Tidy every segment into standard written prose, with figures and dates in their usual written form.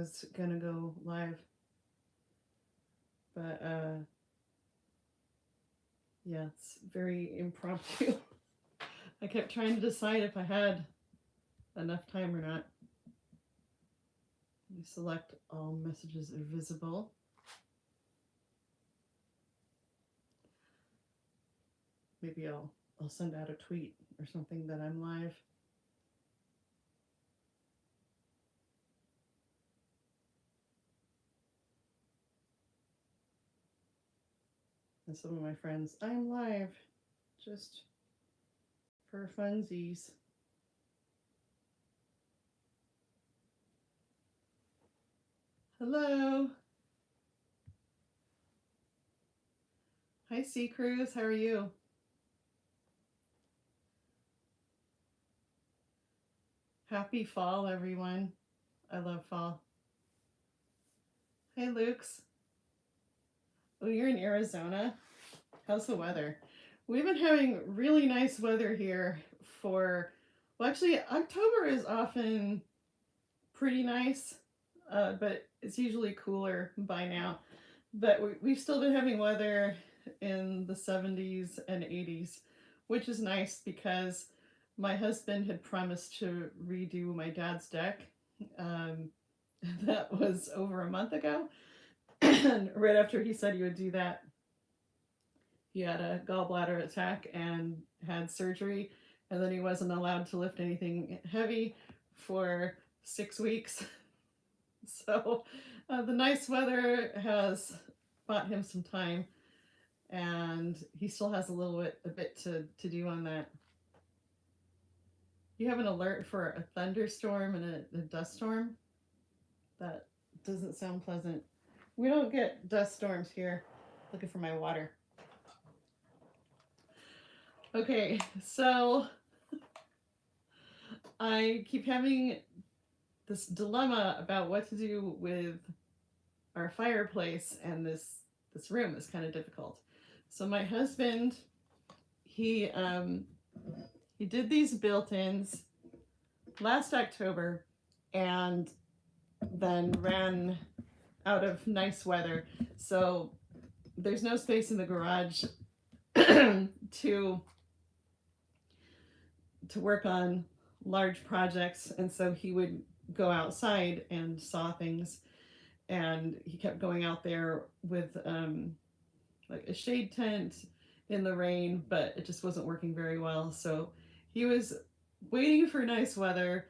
was gonna go live. But yeah, it's very impromptu. I kept trying to decide if I had enough time or not. Let me select all messages are visible. Maybe I'll send out a tweet or something that I'm live. And some of my friends, I'm live, just for funsies. Hello. Hi, Sea Cruise. How are you? Happy fall, everyone. I love fall. Hey, Luke's. Oh, you're in Arizona? How's the weather? We've been having really nice weather here for, well, actually, October is often pretty nice, but it's usually cooler by now. But we've still been having weather in the 70s and 80s, which is nice because my husband had promised to redo my dad's deck. Um, that was over a month ago. And right after he said he would do that, he had a gallbladder attack and had surgery. And then he wasn't allowed to lift anything heavy for 6 weeks. So the nice weather has bought him some time, and he still has a bit to do on that. You have an alert for a thunderstorm and a dust storm? That doesn't sound pleasant. We don't get dust storms here. Looking for my water. Okay, so I keep having this dilemma about what to do with our fireplace, and this room is kind of difficult. So my husband, he he did these built-ins last October, and then ran out of nice weather. So there's no space in the garage to work on large projects, and so he would go outside and saw things. And he kept going out there with like a shade tent in the rain, but it just wasn't working very well. So he was waiting for nice weather,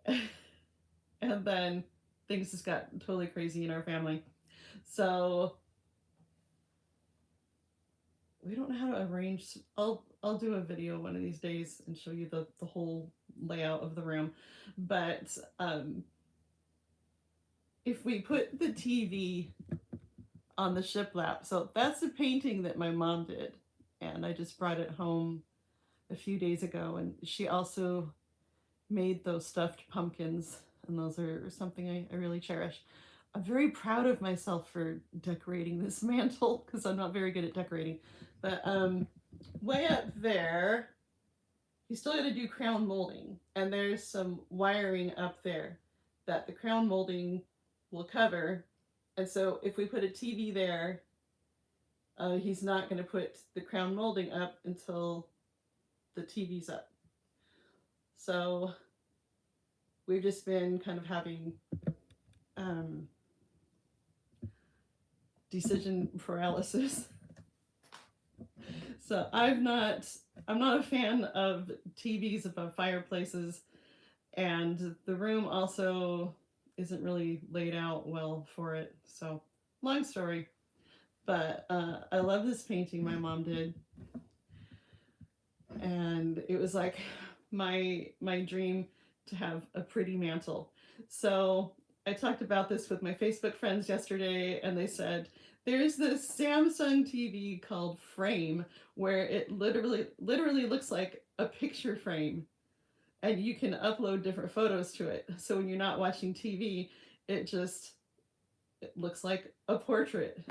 and then things just got totally crazy in our family. So we don't know how to arrange. I'll do a video one of these days and show you the whole layout of the room. But if we put the TV on the shiplap, so that's a painting that my mom did, and I just brought it home a few days ago, and she also made those stuffed pumpkins, and those are something I really cherish. I'm very proud of myself for decorating this mantle because I'm not very good at decorating. But way up there, you still got to do crown molding, and there's some wiring up there that the crown molding will cover. And so if we put a TV there, he's not going to put the crown molding up until the TV's up. So we've just been kind of having decision paralysis. So I'm not a fan of TVs above fireplaces, and the room also isn't really laid out well for it. So long story, but I love this painting my mom did, and it was like my dream to have a pretty mantle. So I talked about this with my Facebook friends yesterday, and they said there's this Samsung TV called Frame where it literally looks like a picture frame, and you can upload different photos to it. So when you're not watching TV, it looks like a portrait,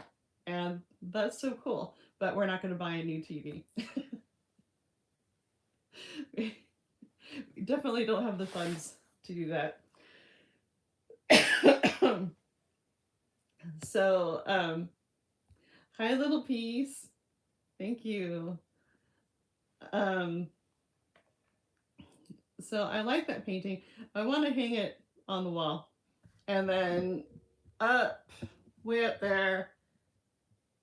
and that's so cool. But we're not going to buy a new TV. We definitely don't have the funds to do that. So, hi, little piece. Thank you. Um, so I like that painting. I want to hang it on the wall. And then up, way up there,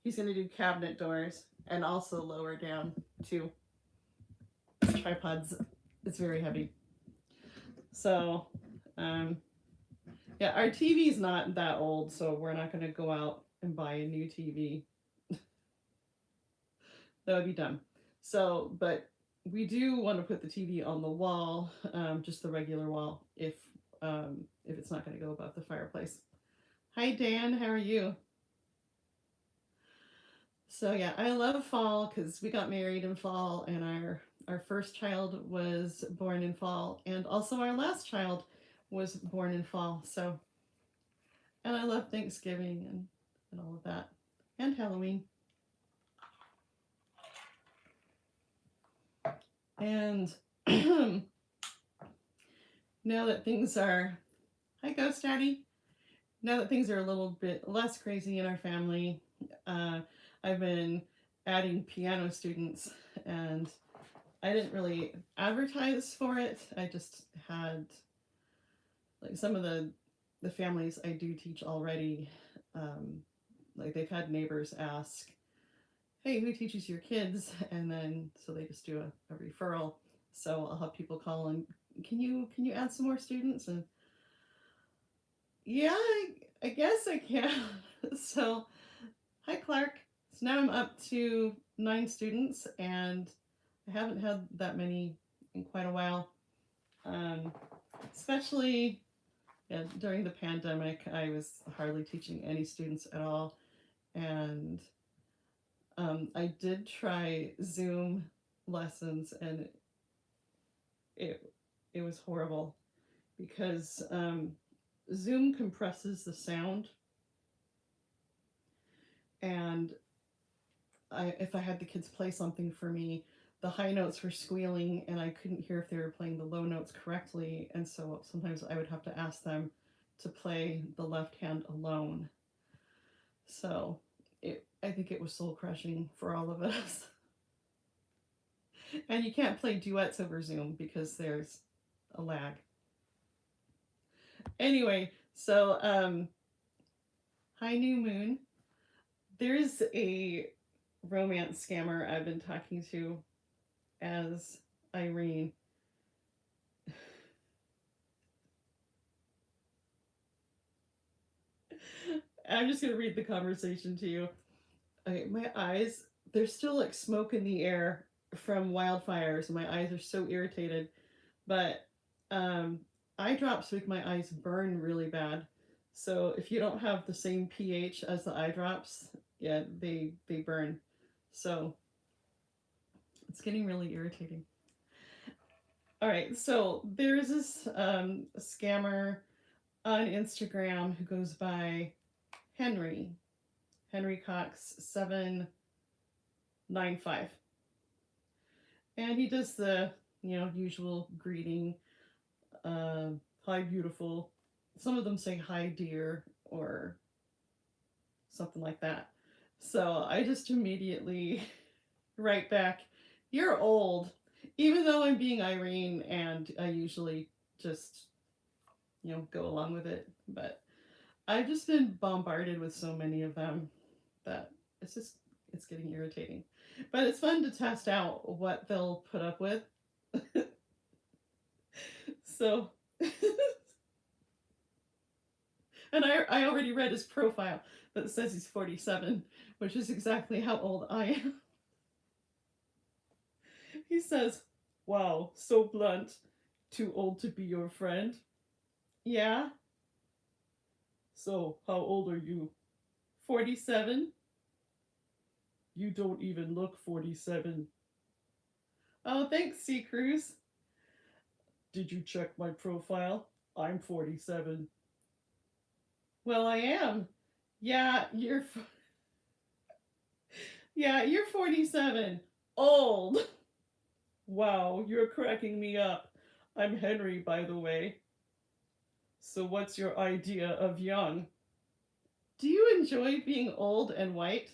he's going to do cabinet doors and also lower down too. Tripods, it's very heavy. So, um, yeah, our TV's not that old, so we're not going to go out and buy a new TV. That would be dumb. So, but we do want to put the TV on the wall, just the regular wall, if it's not going to go above the fireplace. Hi Dan, how are you? So yeah, I love fall because we got married in fall, and our first child was born in fall, and also our last child was born in fall. So, and I love Thanksgiving and all of that, and Halloween. And now that things are, hi Ghost Daddy. Now that things are a little bit less crazy in our family, uh, I've been adding piano students, and I didn't really advertise for it. I just had like some of the families I do teach already. Like they've had neighbors ask, "Hey, who teaches your kids?" And then so they just do a referral. So I'll have people call and can you add some more students? And yeah, I guess I can. So hi Clark. So now I'm up to 9 students, and I haven't had that many in quite a while. Um, Especially yeah, during the pandemic, I was hardly teaching any students at all, and I did try Zoom lessons, and it it was horrible because Zoom compresses the sound, and if I had the kids play something for me, the high notes were squealing, and I couldn't hear if they were playing the low notes correctly, and so sometimes I would have to ask them to play the left hand alone. So I think it was soul crushing for all of us. And you can't play duets over Zoom because there's a lag. Anyway, so hi New Moon. There's a romance scammer I've been talking to as Irene. I'm just gonna read the conversation to you. Okay, my eyes, there's still like smoke in the air from wildfires, and my eyes are so irritated. But um, eye drops make my eyes burn really bad. So if you don't have the same pH as the eye drops, yeah, they burn. So it's getting really irritating. All right, so there's this scammer on Instagram who goes by Henry Cox 795, and he does the usual greeting, hi beautiful. Some of them say hi dear or something like that. So I just immediately write back, you're old, even though I'm being Irene and I usually just go along with it. But I've just been bombarded with so many of them that it's getting irritating. But it's fun to test out what they'll put up with. So and I already read his profile that says he's 47, which is exactly how old I am. He says, wow, so blunt. Too old to be your friend? Yeah. So, how old are you? 47? You don't even look 47. Oh, thanks, Sea Cruise. Did you check my profile? I'm 47. Well, I am. Yeah, you're 47. Old. Wow, you're cracking me up. I'm Henry, by the way. So what's your idea of young? Do you enjoy being old and white?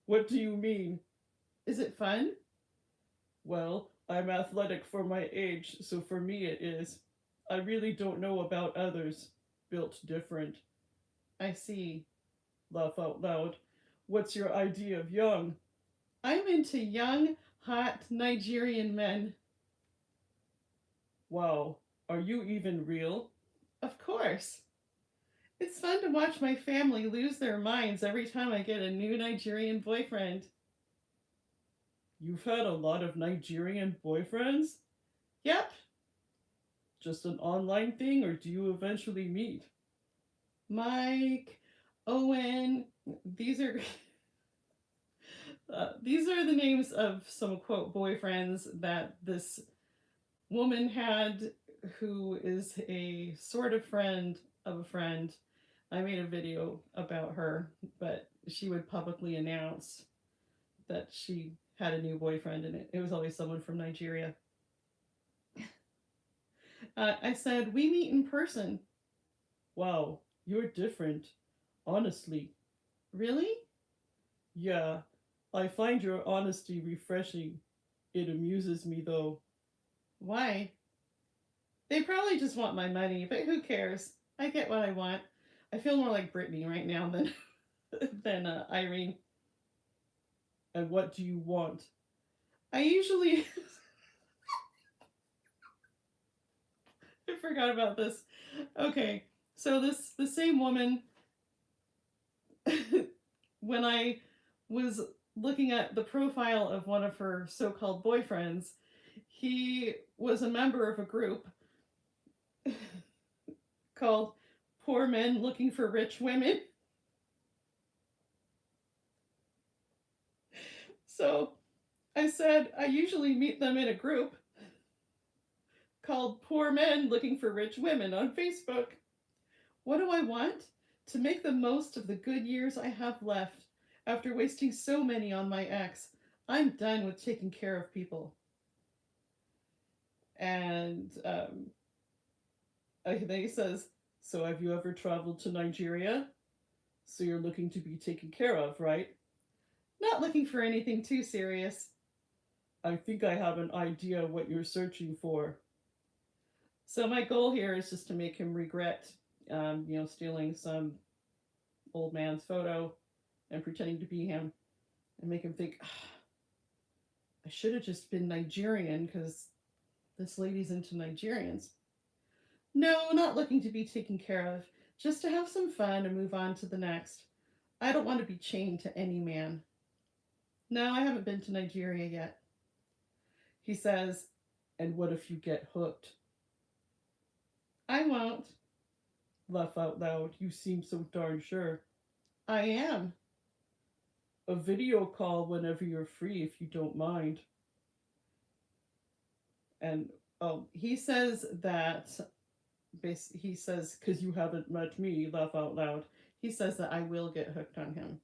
What do you mean? Is it fun? Well, I'm athletic for my age, so for me it is. I really don't know about others. Built different. I see. Laugh out loud. What's your idea of young? I'm into young, hot Nigerian men. Wow, are you even real? Of course. It's fun to watch my family lose their minds every time I get a new Nigerian boyfriend. You've had a lot of Nigerian boyfriends? Yep, Just an online thing, or do you eventually meet? Mike, Owen, these are these are the names of some quote boyfriends that this woman had who is a sort of friend of a friend. I made a video about her, but she would publicly announce that she had a new boyfriend, and it was always someone from Nigeria. I said, "We meet in person." Wow, you're different. Honestly. Really? Yeah, I find your honesty refreshing. It amuses me though. Why? They probably just want my money, but who cares? I get what I want. I feel more like Brittany right now than than Irene. And what do you want? I usually I forgot about this. Okay, so this the same woman when I was looking at the profile of one of her so-called boyfriends, he was a member of a group called Poor Men Looking for Rich Women. So I said I usually meet them in a group called Poor Men Looking for Rich Women on Facebook. What do I want? To make the most of the good years I have left after wasting so many on my ex. I'm done with taking care of people. And then he says, So, have you ever traveled to Nigeria? So, you're looking to be taken care of, right? not looking for anything too serious. I think I have an idea what you're searching for. So my goal here is just to make him regret, stealing some old man's photo and pretending to be him, and make him think, I should have just been Nigerian because this lady's into Nigerians. No, not looking to be taken care of, just to have some fun and move on to the next. I don't want to be chained to any man. No, I haven't been to Nigeria yet. He says, And what if you get hooked? I won't. Laugh out loud. You seem so darn sure. I am. A video call whenever you're free, if you don't mind. And oh, he says that, he says, Because you haven't met me. Laugh out loud. he says that I will get hooked on him.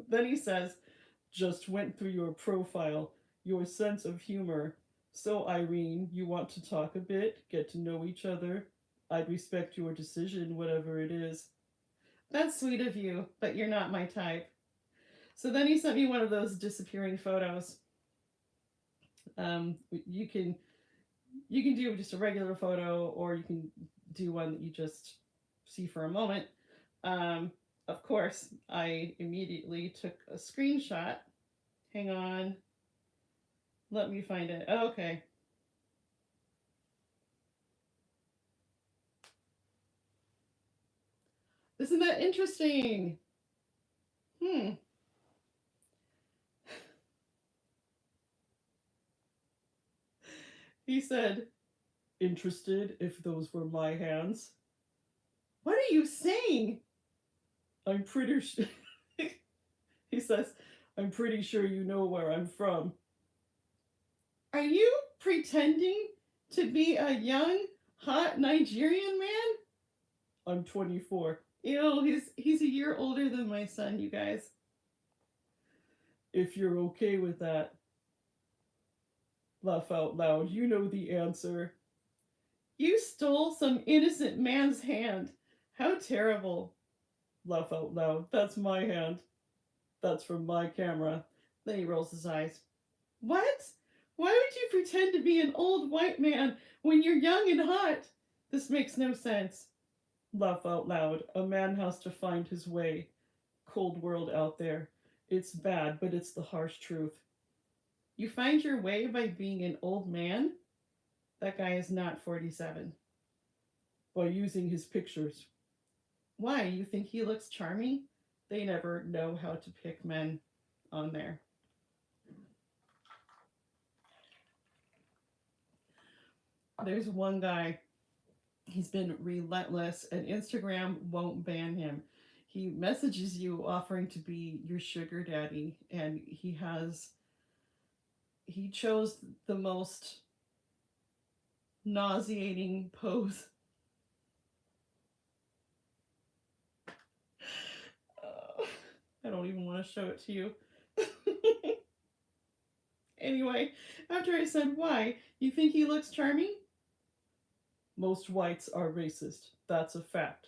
Then he says, Just went through your profile, your sense of humor. So, Irene, you want to talk a bit, get to know each other? I'd respect your decision, whatever it is. that's sweet of you, but you're not my type. So then he sent me one of those disappearing photos. Um, you can you can do just a regular photo, or you can do one that you just see for a moment. Of course, I immediately took a screenshot. Hang on, let me find it. Oh, okay. Isn't that interesting? Hmm. He said, Interested if those were my hands? "What are you saying?" I'm pretty sure. He says, I'm pretty sure you know where I'm from. Are you pretending to be a young, hot Nigerian man? I'm 24. Ew, he's a year older than my son, you guys. If you're okay with that, laugh out loud. You know the answer. You stole some innocent man's hand. How terrible. Laugh out loud. That's my hand. That's from my camera. Then he rolls his eyes. What? Why would you pretend to be an old white man when you're young and hot? This makes no sense. Laugh out loud. A man has to find his way. Cold world out there. It's bad, but it's the harsh truth. You find your way by being an old man? That guy is not 47. By using his pictures. Why? You think he looks charming? They never know how to pick men on there. There's one guy, he's been relentless, and Instagram won't ban him. He messages you offering to be your sugar daddy, and he chose the most nauseating pose. I don't even want to show it to you. Anyway, after I said why, you think he looks charming? Most whites are racist. That's a fact.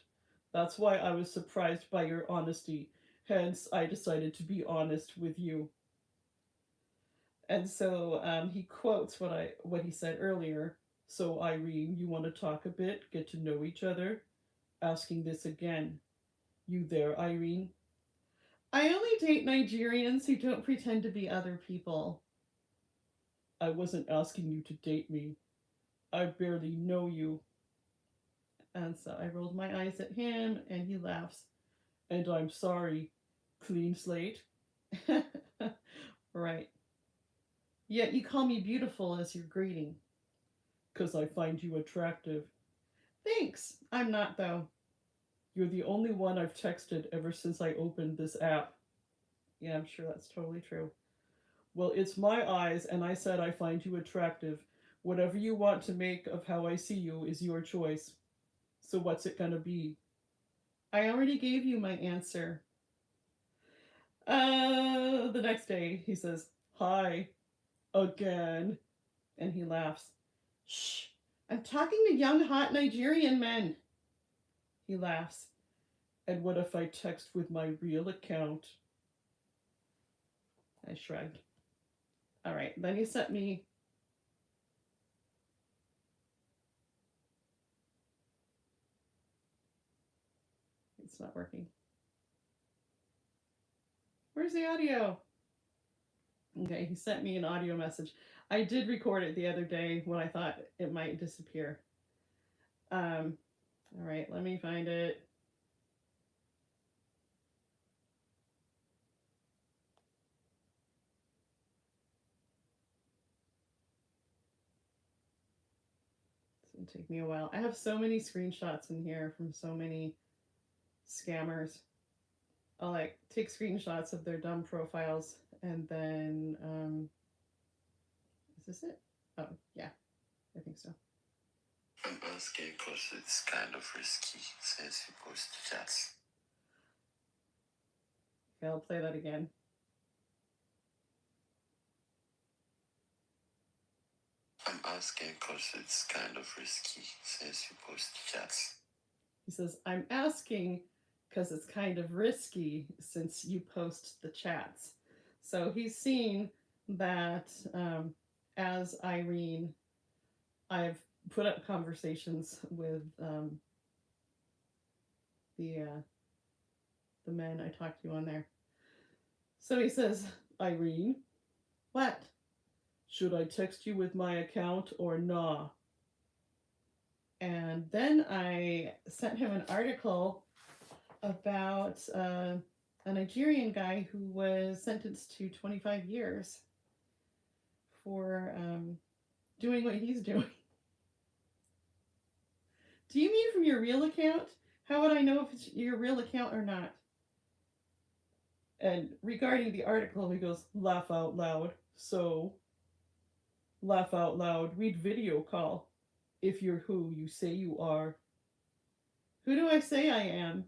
That's why I was surprised by your honesty. Hence, I decided to be honest with you. And so he quotes what he said earlier. So, Irene, you want to talk a bit, get to know each other? Asking this again. You there, Irene? I only date Nigerians who don't pretend to be other people. I wasn't asking you to date me. I barely know you. And so I rolled my eyes at him, and he laughs. And I'm sorry. Clean slate? Right. Yet you call me beautiful as your greeting. 'Cause I find you attractive. Thanks. I'm not, though. You're the only one I've texted ever since I opened this app. Yeah, I'm sure that's totally true. Well, it's my eyes, and I said I find you attractive. Whatever you want to make of how I see you is your choice. So what's it gonna be? I already gave you my answer. The next day, he says, Hi. Again. And he laughs. Shh, I'm talking to young, hot Nigerian men. He laughs. And what if I text with my real account? I shrugged. All right, then he sent me. It's not working. Where's the audio? Okay, he sent me an audio message. I did record it the other day when I thought it might disappear. All right, let me find it. It's gonna take me a while. I have so many screenshots in here from so many scammers. I'll like take screenshots of their dumb profiles and then is this it? Oh yeah, I think so. I'm asking because it's kind of risky since you post chats. Okay, I'll play that again. I'm asking because it's kind of risky since you post chats. He says, I'm asking because it's kind of risky since you post the chats. So he's seen that as Irene, I've put up conversations with the men I talked to on there. So he says, Irene, what? should I text you with my account or nah? And then I sent him an article about a Nigerian guy who was sentenced to 25 years for doing what he's doing. Do you mean from your real account? How would I know if it's your real account or not? And regarding the article, he goes, Laugh out loud. So, laugh out loud. We'd video call. If you're who you say you are. Who do I say I am?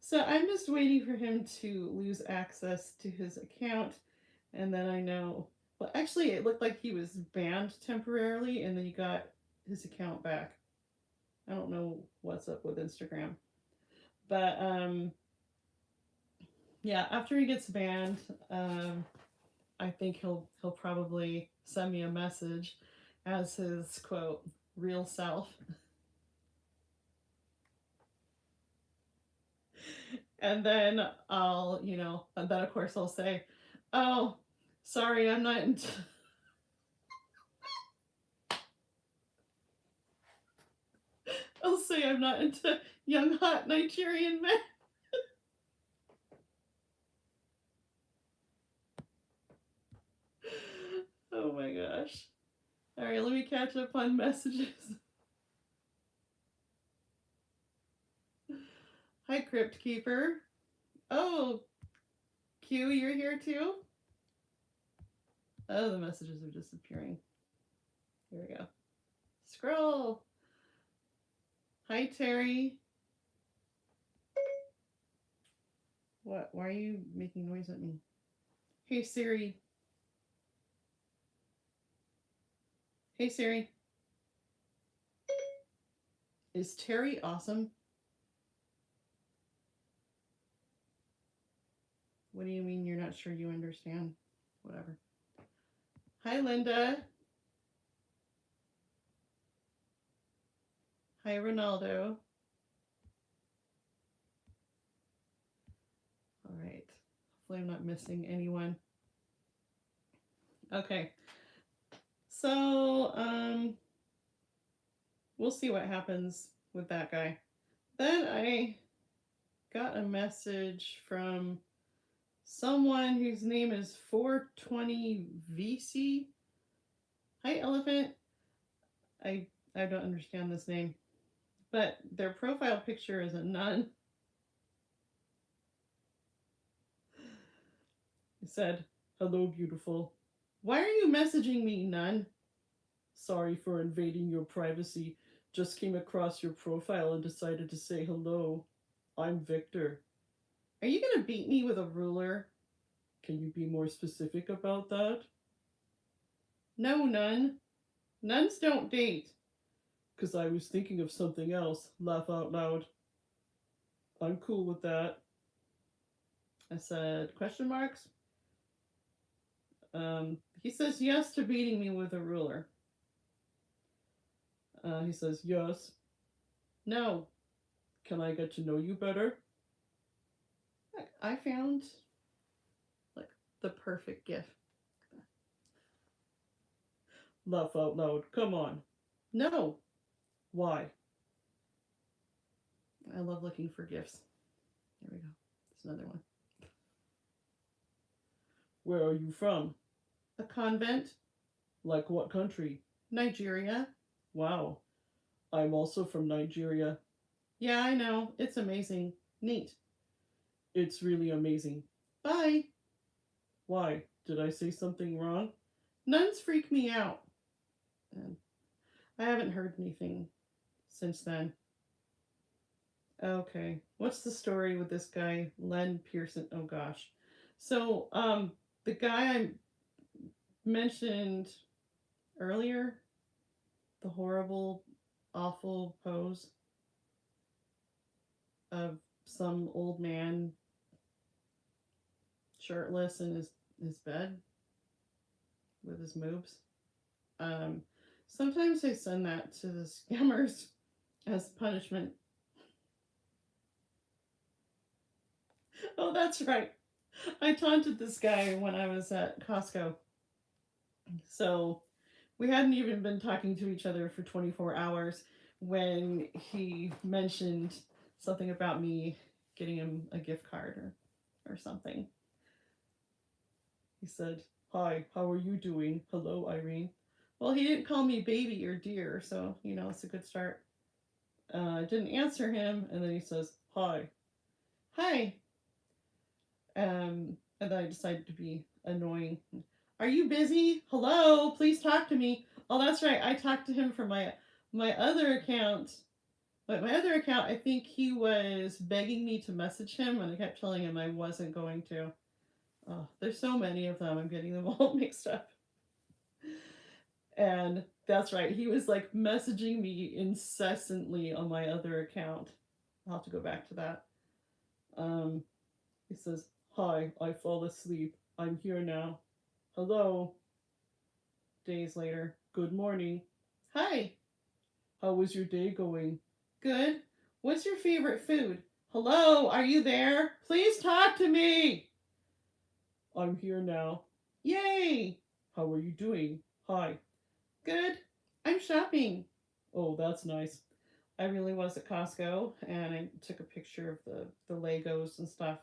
So I'm just waiting for him to lose access to his account, and then I know. Well, actually, it looked like he was banned temporarily, and then he got his account back. I don't know what's up with Instagram. But yeah, after he gets banned, I think he'll probably send me a message as his quote real self. And then and then of course I'll say, "Oh, sorry, I'm not into I'll say I'm not into young hot Nigerian men." Oh my gosh. All right, let me catch up on messages. Hi, Crypt Keeper. Oh, Q, you're here too? Oh, the messages are disappearing. Here we go. Scroll. Hi, Terry. What? Why are you making noise at me? Hey, Siri. Hey, Siri. Is Terry awesome? What do you mean you're not sure you understand? Whatever. Hi, Linda. Hi, Ronaldo. All right. Hopefully I'm not missing anyone. Okay. So, we'll see what happens with that guy. Then I got a message from someone whose name is 420 VC. Hi, Elephant. I don't understand this name, but their profile picture is a nun. It said, Hello, beautiful. "Why are you messaging me, nun?" Sorry for invading your privacy. Just came across your profile and decided to say hello. I'm Victor. Are you gonna beat me with a ruler? Can you be more specific about that? No, nun. Nuns don't date. 'Cause I was thinking of something else. Laugh out loud. I'm cool with that. I said, question marks? He says yes to beating me with a ruler. He says, yes. No. Can I get to know you better? I found like the perfect gift. Laugh out loud. Come on. No. Why? I love looking for gifts. Here we go. There's another one. Where are you from? A convent. Like what country? Nigeria. Wow. I'm also from Nigeria. Yeah, I know. It's amazing. Neat. It's really amazing. Bye. Why? Did I say something wrong? Nuns freak me out. And I haven't heard anything since then. Okay. What's the story with this guy, Len Pearson? Oh gosh. So, the guy I mentioned earlier, the horrible, awful pose of some old man shirtless in his bed with his moobs. Um, Sometimes they send that to the scammers as punishment. Oh, that's right. I taunted this guy when I was at Costco. So we hadn't even been talking to each other for 24 hours when he mentioned something about me getting him a gift card or something. He said, hi, how are you doing? Hello, Irene. Well, he didn't call me baby or dear, so, it's a good start. I didn't answer him, and then he says, hi. Hi. And then I decided to be annoying. Are you busy? Hello, please talk to me. Oh, that's right. I talked to him from my other account. But my other account, I think he was begging me to message him, and I kept telling him I wasn't going to. Oh, there's so many of them. I'm getting them all mixed up. And That's right. He was like messaging me incessantly on my other account. I'll have to go back to that. Um, he says, "Hi, I fall asleep. I'm here now. Hello." Days later, "Good morning. Hi. How was your day going?" Good. What's your favorite food? Hello, are you there? Please talk to me. "I'm here now. Yay. How are you doing? Hi." Good. I'm shopping. "Oh, that's nice." I really was at Costco and I took a picture of the Legos and stuff.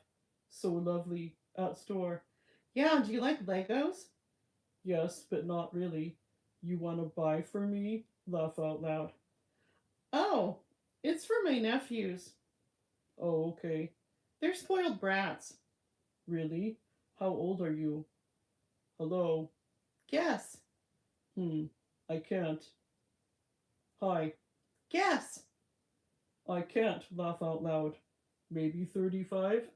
"So lovely. At store." Yeah, do you like Legos? "Yes, but not really. You want to buy for me?" Laugh out loud. Oh, it's for my nephews. "Oh, okay. They're spoiled brats. Really? How old are you?" "Hello." Guess. I can't. "Hi." Guess. "I can't." Laugh out loud. "Maybe 35?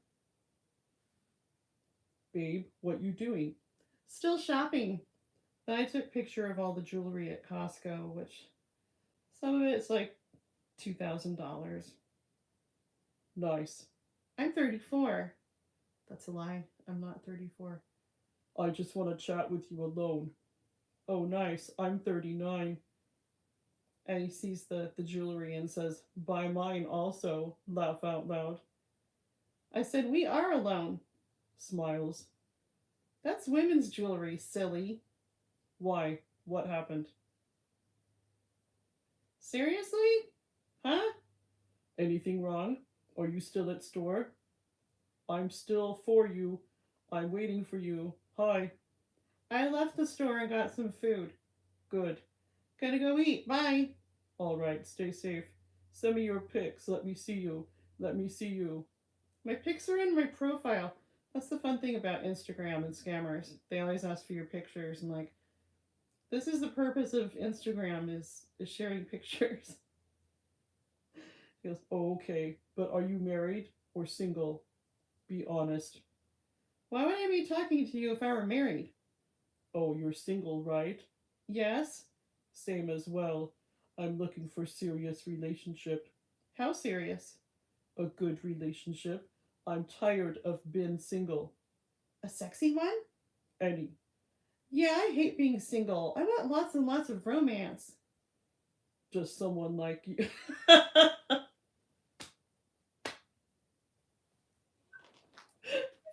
Babe, what you doing?" Still shopping. Then I took a picture of all the jewelry at Costco, which some of it's like $2,000. "Nice. I'm 34. That's a lie. I'm not 34. I just want to chat with you alone." "Oh, nice. I'm 39. And he sees the jewelry and says, "Buy mine also." Laugh out loud. I said, we are alone. Smiles. That's women's jewelry, silly. "Why? What happened?" Seriously? Huh? "Anything wrong? Are you still at store?" "I'm still for you. I'm waiting for you. Hi." I left the store and got some food. "Good. Gotta go eat. Bye. All right, stay safe. Send me your pics. Let me see you. Let me see you." My pics are in my profile. That's the fun thing about Instagram and scammers. They always ask for your pictures and like, this is the purpose of Instagram is sharing pictures. He goes, "Oh, okay, but are you married or single? Be honest." Why would I be talking to you if I were married? "Oh, you're single, right?" Yes. "Same as well. I'm looking for serious relationship. How serious? A good relationship. I'm tired of being single." A sexy one? "Any." Yeah, I hate being single. I want lots and lots of romance. "Just someone like you." I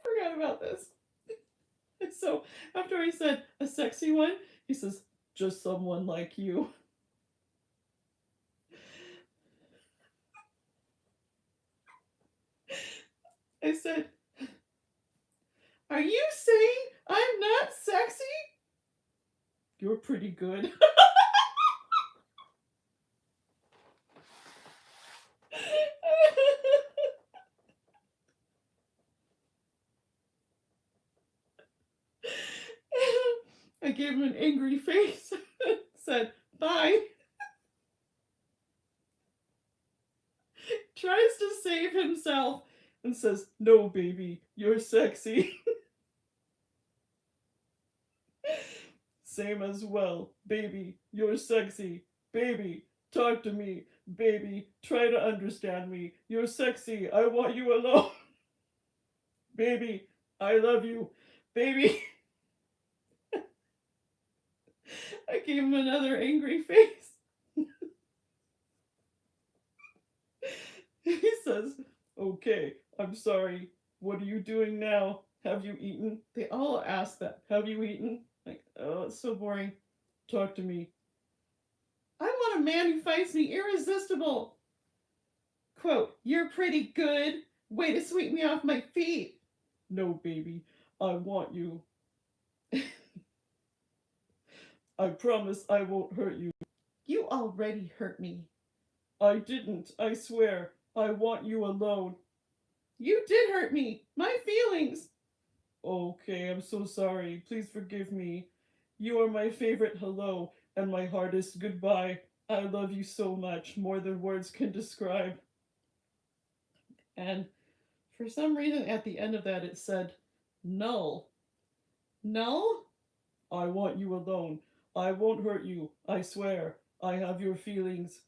forgot about this. So after I said a sexy one, He says, "Just someone like you." I said, are you saying I'm not sexy? "You're pretty good." I gave him an angry face. Said, bye. Tries to save himself. And says, "No, baby, you're sexy." "Same as well. Baby, you're sexy. Baby, talk to me. Baby, try to understand me. You're sexy. I want you alone." "Baby, I love you. Baby." I gave him another angry face. He says, "Okay, I'm sorry. What are you doing now? Have you eaten?" They all ask that. "Have you eaten?" Like, oh, it's so boring. "Talk to me." I want a man who finds me irresistible. Quote, you're pretty good. Way to sweep me off my feet. "No, baby, I want you. I promise I won't hurt you." You already hurt me. "I didn't, I swear. I want you alone." You did hurt me. My feelings. "Okay, I'm so sorry. Please forgive me. You are my favorite hello and my hardest goodbye. I love you so much, more than words can describe." And for some reason at the end of that it said null. Null? "I want you alone. I won't hurt you, I swear. I have your feelings.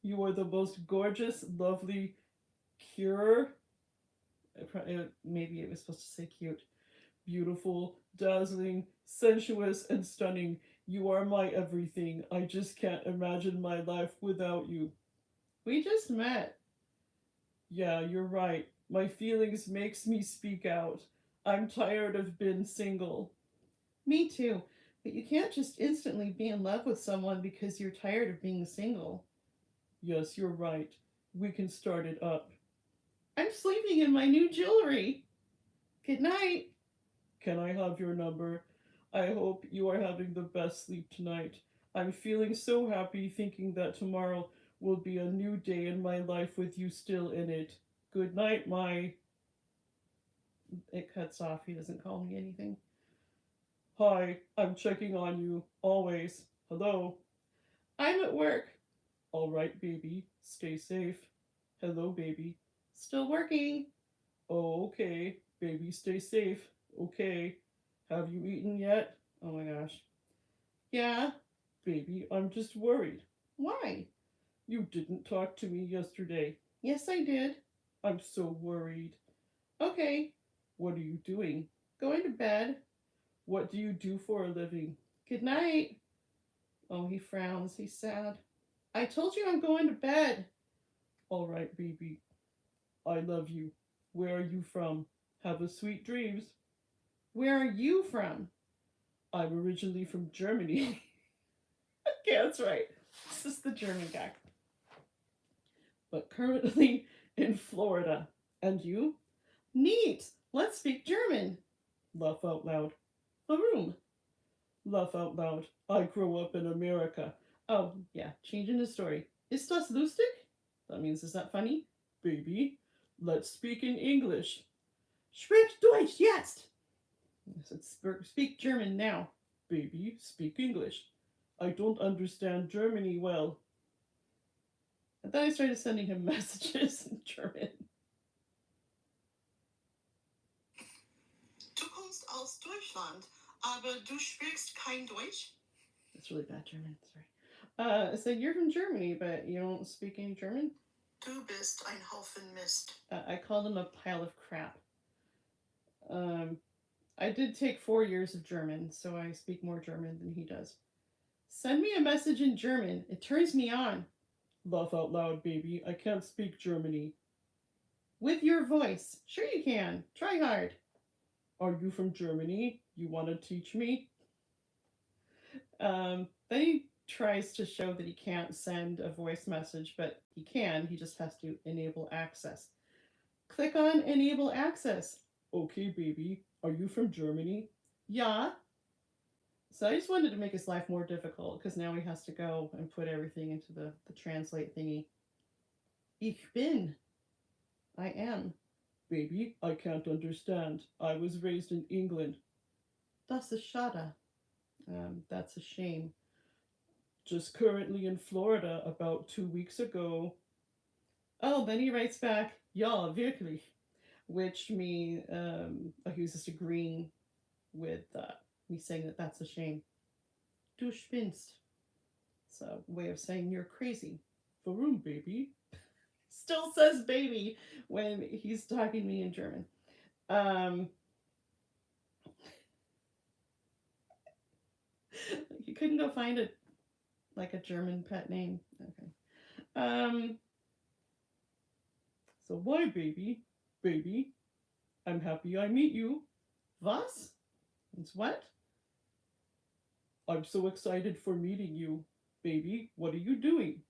You are the most gorgeous, lovely, pure. Maybe it was supposed to say cute. Beautiful, dazzling, sensuous, and stunning. You are my everything. I just can't imagine my life without you. We just met. Yeah, you're right. My feelings makes me speak out. I'm tired of being single. Me too. But you can't just instantly be in love with someone because you're tired of being single. Yes, you're right. We can start it up. I'm sleeping in my new jewelry. Good night. Can I have your number? I hope you are having the best sleep tonight. I'm feeling so happy thinking that tomorrow will be a new day in my life with you still in it. Good night, my. It cuts off. He doesn't call me anything. Hi, I'm checking on you. Always. Hello. I'm at work. All right, baby. Stay safe. Hello, baby. Still working. Oh, okay. Baby, stay safe. Okay. Have you eaten yet? Oh my gosh. Yeah. Baby, I'm just worried. Why? You didn't talk to me yesterday. Yes, I did. I'm so worried. Okay. What are you doing? Going to bed. What do you do for a living? Good night. Oh, he frowns. He's sad. I told you I'm going to bed. All right, baby. I love you. Where are you from? Have a sweet dreams. Where are you from? I'm originally from Germany. Okay, that's right. This is the German guy. But currently in Florida. And you? Neat. Let's speak German. Laugh out loud. Warum? Laugh out loud. I grew up in America. Oh, yeah. Changing the story. Ist das lustig? That means, is that funny? Baby, let's speak in English. Sprich Deutsch jetzt! I said, speak German now. Baby, speak English. I don't understand Germany well. I thought I started sending him messages in German. Du kommst aus Deutschland, aber du sprichst kein Deutsch? That's really bad German. Sorry. So you're from Germany, but you don't speak any German? Du bist ein Haufen Mist. I called him a pile of crap. I did take 4 years of German, so I speak more German than he does. Send me a message in German. It turns me on. Laugh out loud, baby. I can't speak Germany. With your voice. Sure you can. Try hard. Are you from Germany? You want to teach me? Then he tries to show that he can't send a voice message, but he can. He just has to enable access. Click on enable access. Okay, baby. Are you from Germany? Yeah. So I just wanted to make his life more difficult because now he has to go and put everything into the translate thingy. Ich bin. I am. Baby, I can't understand. I was raised in England. Das ist schade. That's a shame. Just currently in Florida about 2 weeks ago. Oh, then he writes back, ja, wirklich, which means he was just agreeing with me saying that that's a shame. Du spinnst. So, way of saying you're crazy. Warum, baby? Still says baby when he's talking to me in German. You couldn't go find a German pet name. Okay. So why, baby? Baby, I'm happy I meet you. Was? It's what? I'm so excited for meeting you. Baby, what are you doing?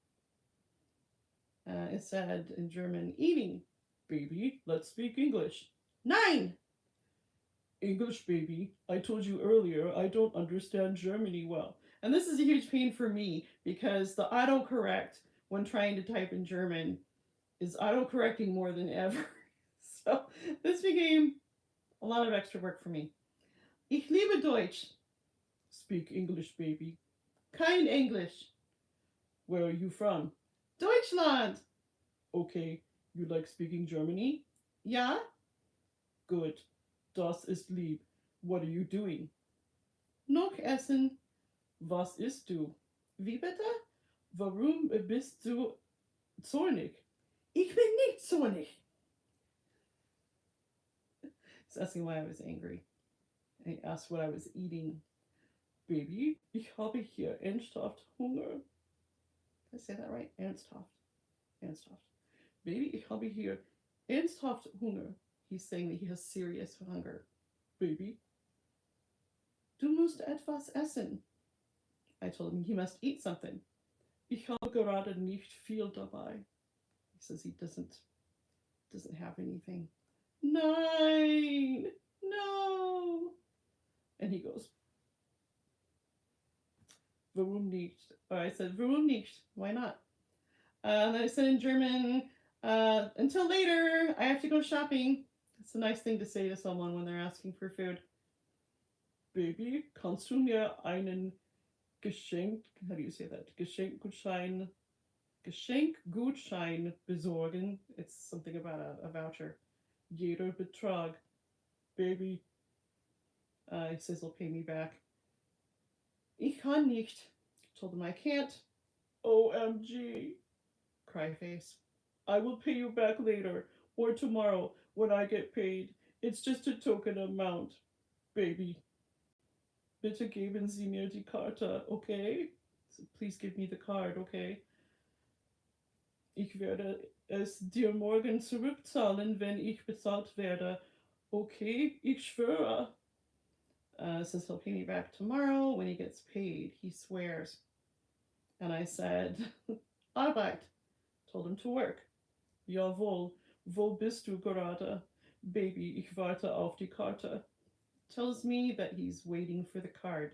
It said in German, eating. Baby, let's speak English. Nein! English, baby. I told you earlier I don't understand Germany well. And this is a huge pain for me because the autocorrect when trying to type in German is autocorrecting more than ever. So this became a lot of extra work for me. Ich liebe Deutsch. Speak English, baby. Kein English. Where are you from? Deutschland. Okay, you like speaking Germany? Ja? Good. Das ist lieb. What are you doing? Noch essen. Was isst du? Wie bitte? Warum bist du zornig? Ich bin nicht zornig. He's asking why I was angry. And he asked what I was eating. Baby, ich habe hier ernsthaft Hunger. Did I say that right? Ernsthaft. Ernsthaft. Baby, ich habe hier ernsthaft Hunger. He's saying that he has serious hunger. Baby, du musst etwas essen. I told him he must eat something. Ich habe gerade nicht viel dabei. He says he doesn't have anything. Nein, no. And he goes, warum nicht? Or I said, warum nicht? Why not? And then I said in German, until later, I have to go shopping. It's a nice thing to say to someone when they're asking for food. Baby, kannst du mir einen how do you say that? Geschenkgutschein besorgen. It's something about a voucher. Jeder Betrag. Baby. He says he'll pay me back. Ich kann nicht. Told him I can't. OMG. Cry face. I will pay you back later or tomorrow when I get paid. It's just a token amount. Baby. Bitte geben Sie mir die Karte, okay? So please give me the card, okay? Ich werde es dir morgen zurückzahlen, wenn ich bezahlt werde. Okay, ich schwöre. Says he'll pay me back tomorrow when he gets paid. He swears. And I said, Arbeit. Told him to work. Jawohl, wo bist du gerade? Baby, ich warte auf die Karte. Tells me that he's waiting for the card.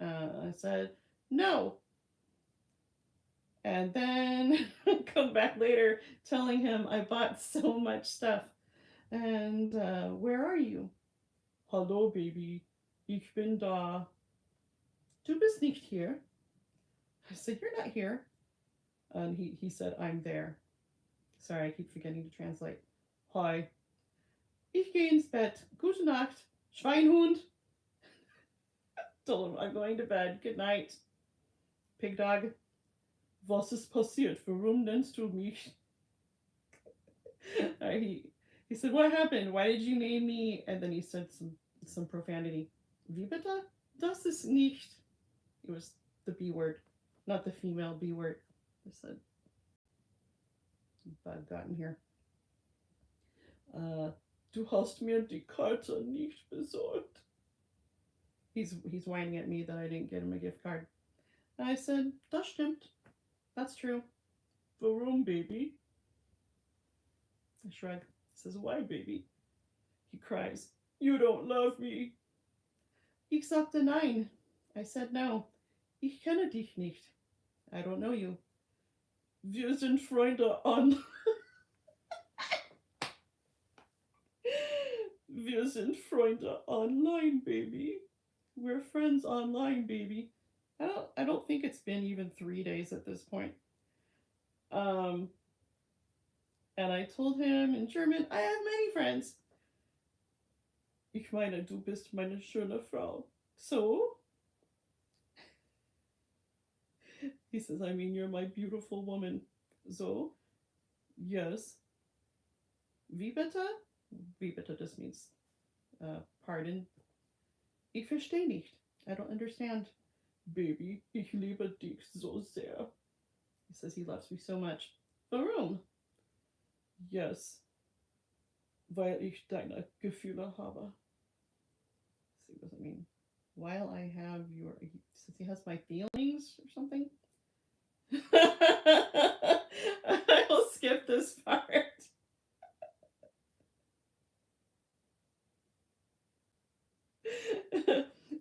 I said, no. And then come back later telling him I bought so much stuff. And where are you? Hallo, Baby. Ich bin da. Du bist nicht hier. I said, you're not here. And he said, I'm there. Sorry, I keep forgetting to translate. Hi. Ich gehe ins Bett. Gute Nacht. Schweinhund. Told him I'm going to bed. Good night. Pig dog. Was ist passiert? Warum nennst du mich? He said, what happened? Why did you name me? And then he said some profanity. Wie bitte? Das ist nicht. It was the B word, not the female B word. I said, I've gotten here. Du hast mir die Karte nicht besorgt. He's whining at me that I didn't get him a gift card. And I said, das stimmt. That's true. Warum, baby? I shrug. He says, why, baby? He cries, you don't love me. Ich sagte nein. I said no. Ich kenne dich nicht. I don't know you. Wir sind Freunde on. Wir sind Freunde online, baby. We're friends online, baby. I don't think it's been even 3 days at this point. And I told him in German, I have many friends. Ich meine, du bist meine schöne Frau. So? He says, I mean, you're my beautiful woman. So? Yes. Wie bitte? Wie bitte just means pardon. Ich verstehe nicht. I don't understand. Baby, ich liebe dich so sehr. He says he loves me so much. Warum? Yes. Weil ich deine Gefühle habe. See, what does it mean? While I have your... Since he has my feelings or something? I will skip this part.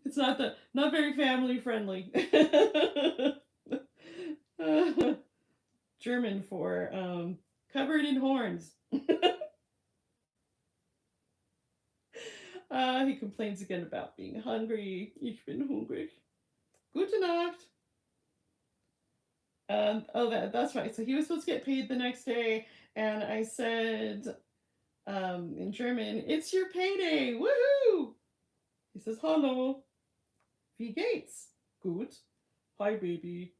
It's not very family friendly. German for covered in horns. He complains again about being hungry. Ich bin hungrig. Gute Nacht. That's right. So he was supposed to get paid the next day, and I said in German, "It's your payday! Woohoo!" He says, "Hallo, wie geht's?" Good. Hi, baby.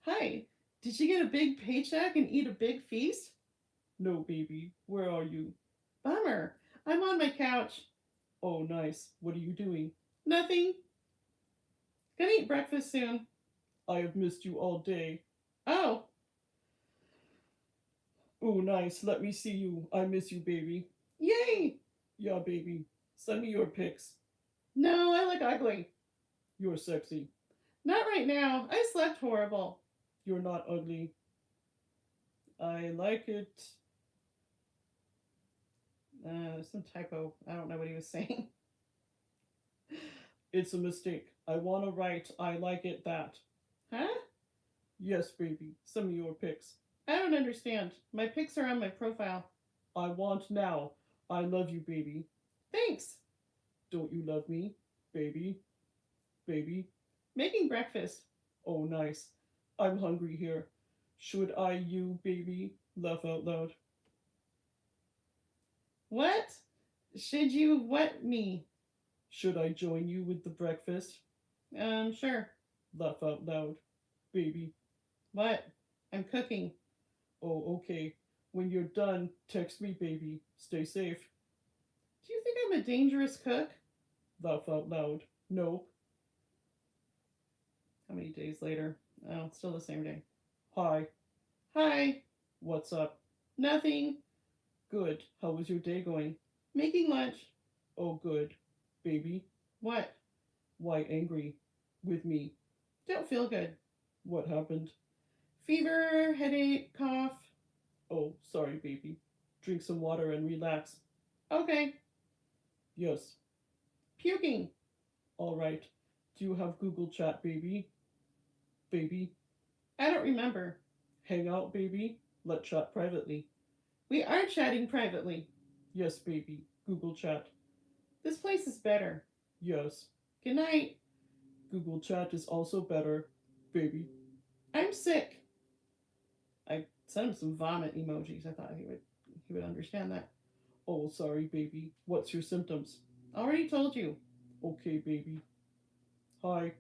Hi. Did you get a big paycheck and eat a big feast? No, baby. Where are you? Bummer. I'm on my couch. Oh, nice. What are you doing? Nothing. Gonna eat breakfast soon. I have missed you all day. Oh, Oh, nice. Let me see you. I miss you, baby. yay! Yeah, baby. Send me your pics. No, I look ugly. You're sexy. Not right now. I slept horrible. You're not ugly. I like it. There's some typo. I don't know what he was saying. It's a mistake. I want to write, I like it that. Huh? Yes, baby. Send me your pics. I don't understand. My pics are on my profile. I want now. I love you, baby. Thanks. Don't you love me, baby? Baby? Making breakfast. Oh, nice. I'm hungry here. Should I, you, baby? Laugh out loud. What? Should you what me? Should I join you with the breakfast? Sure. Laugh out loud. Baby. What? I'm cooking. Oh, okay. When you're done, text me, baby. Stay safe. Do you think I'm a dangerous cook? Laugh out loud. No. How many days later? Oh, it's still the same day. Hi. Hi. What's up? Nothing. Good. How was your day going? Making lunch. Oh, good. Baby? What? Why angry? With me. Don't feel good. What happened? Fever, headache, cough. Oh, sorry, baby. Drink some water and relax. Okay. Yes. Puking. All right. Do you have Google Chat, baby? Baby? I don't remember. Hang out, baby? Let's chat privately. We are chatting privately. Yes, baby. Google Chat. This place is better. Yes. Good night. Google Chat is also better, baby. I'm sick. I sent him some vomit emojis. I thought he would understand that. Oh, sorry, baby. What's your symptoms? Already told you. Okay, baby. Hi.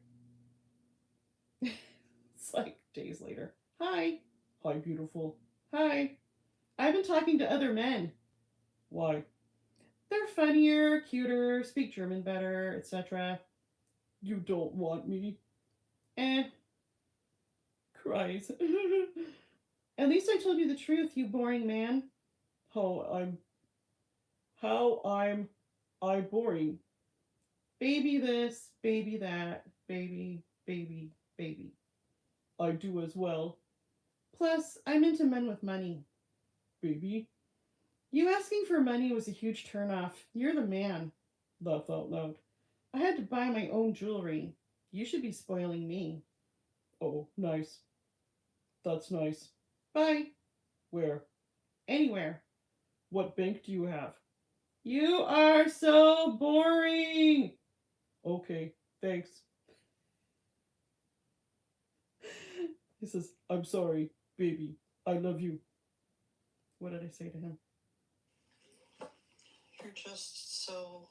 It's like days later. Hi. Hi, beautiful. Hi. I've been talking to other men. Why? They're funnier, cuter, speak German better, etc. You don't want me? Eh. Cries. At least I told you the truth, you boring man. I boring. Baby this, baby that, baby, baby, baby. I do as well. Plus, I'm into men with money. Baby? You asking for money was a huge turnoff. You're the man. Laugh out loud. I had to buy my own jewelry. You should be spoiling me. Oh, nice. That's nice. Bye. Where? Anywhere. What bank do you have? You are so boring. Okay, thanks. He says, I'm sorry, baby. I love you. What did I say to him? You're just so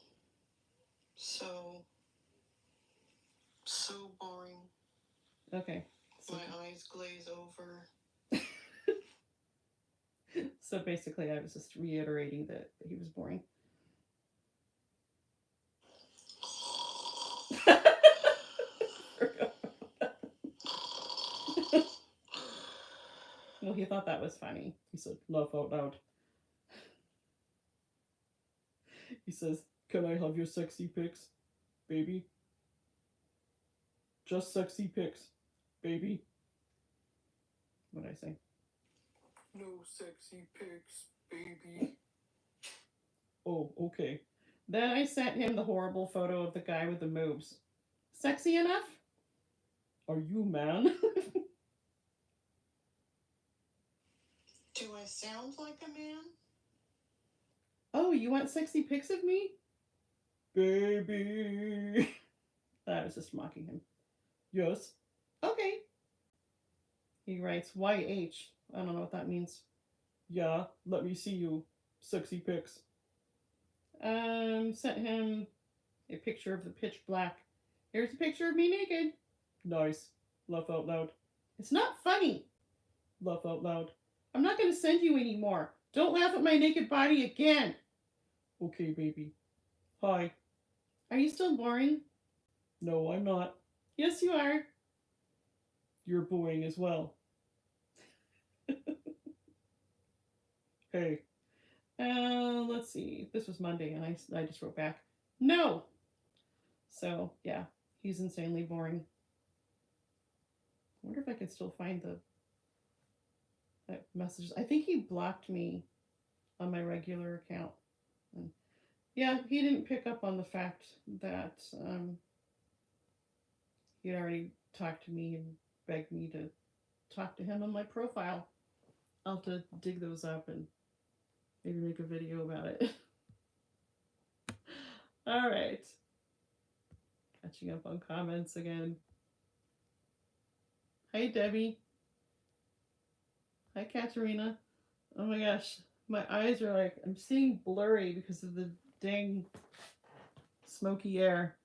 boring. Okay. So, My eyes glaze over. so basically, I was just reiterating that he was boring. Well, he thought that was funny. He said, laugh out loud. He says, can I have your sexy pics, baby? Just sexy pics, baby. What did I say? No sexy pics, baby. Oh, okay. Then I sent him the horrible photo of the guy with the moves. Sexy enough? Are you man? Do I sound like a man? Oh, you want sexy pics of me? Baby. I was just mocking him. Yes. Okay. He writes YH. I don't know what that means. Yeah, let me see you. Sexy pics. Sent him a picture of the pitch black. Here's a picture of me naked. Nice. Laugh out loud. It's not funny. Laugh out loud. I'm not going to send you anymore. Don't laugh at my naked body again. Okay, baby. Hi. Are you still boring? No, I'm not. Yes, you are. You're boring as well. Hey. Let's see. This was Monday, and I just wrote back, no. So, yeah, he's insanely boring. I wonder if I could still find that messages. I think he blocked me on my regular account. And yeah, he didn't pick up on the fact that he'd already talked to me and begged me to talk to him on my profile. I'll have to dig those up and maybe make a video about it. All right. Catching up on comments again. Hi, Debbie. Hi, Katerina. Oh my gosh. My eyes are like, I'm seeing blurry because of the dang smoky air.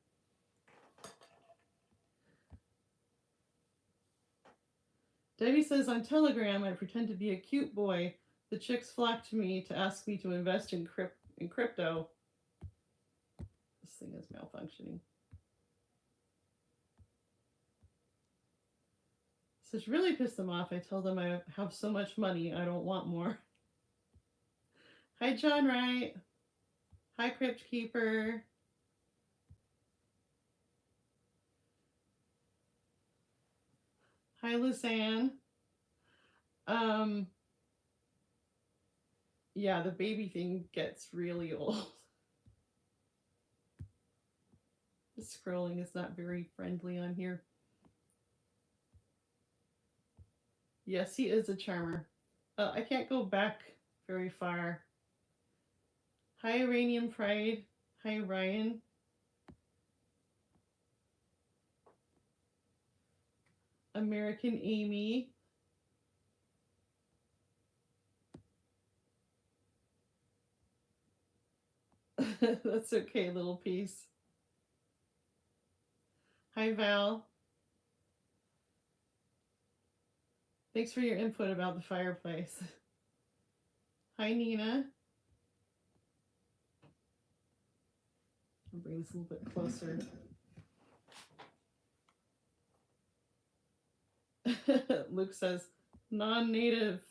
Debbie says on Telegram, I pretend to be a cute boy. The chicks flock to me to ask me to invest in crypto. This thing is malfunctioning. So it's really pissed them off. I tell them I have so much money, I don't want more. Hi, John Wright. Hi, Crypt Keeper. Hi, Luzanne. Yeah, the baby thing gets really old. The scrolling is not very friendly on here. Yes, he is a charmer. I can't go back very far. Hi, Iranian Pride. Hi, Ryan. American Amy. That's okay, little piece. Hi, Val. Thanks for your input about the fireplace. Hi, Nina. I'll bring this a little bit closer. Luke says, non-native.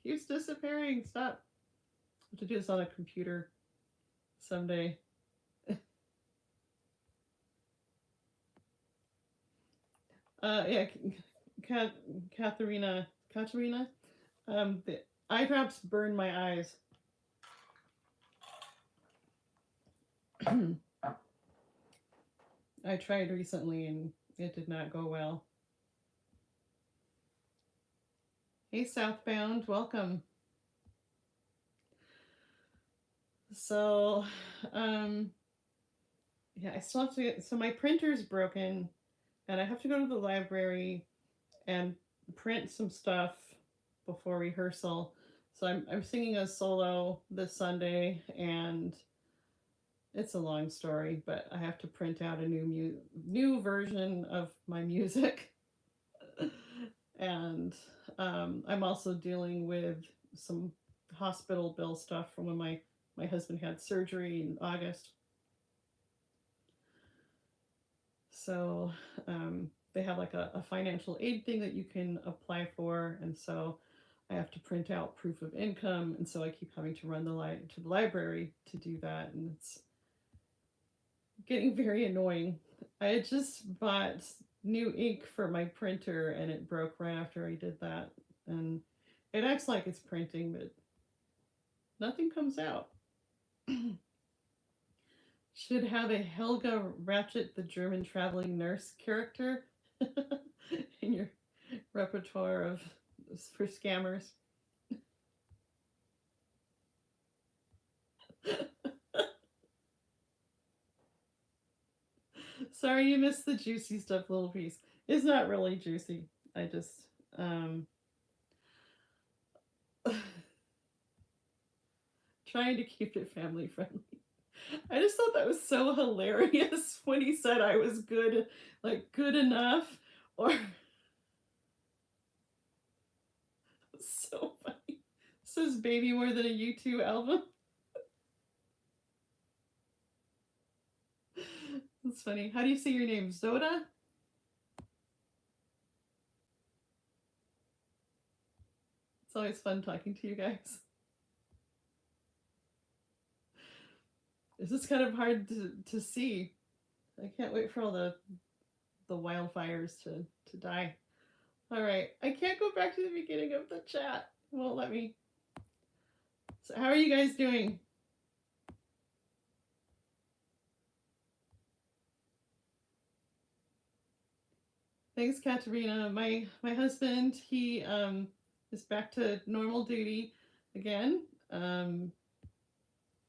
Keeps disappearing. Stop. I have to do this on a computer someday. Yeah, Katerina. The eye drops burn my eyes. I tried recently and it did not go well. Hey, Southbound, welcome. So, yeah, I still have to get, so my printer's broken and I have to go to the library and print some stuff before rehearsal. So I'm singing a solo this Sunday, and it's a long story, but I have to print out a new version of my music. And I'm also dealing with some hospital bill stuff from when my husband had surgery in August. So they have like a financial aid thing that you can apply for, and so I have to print out proof of income, and so I keep having to run to the library to do that, and it's getting very annoying. I had just bought new ink for my printer, and it broke right after I did that, and it acts like it's printing, but nothing comes out. Should have a Helga Ratchet, the German traveling nurse character in your repertoire of for scammers. Sorry you missed the juicy stuff, little piece. It's not really juicy. I just trying to keep it family friendly. I just thought that was so hilarious when he said I was good, like good enough, or so funny. Says baby more than a U2 album. That's funny. How do you say your name? Zoda? It's always fun talking to you guys. This is kind of hard to see. I can't wait for all the wildfires to die. All right, I can't go back to the beginning of the chat. It won't let me. So how are you guys doing? Thanks, Katerina. My husband, he is back to normal duty again.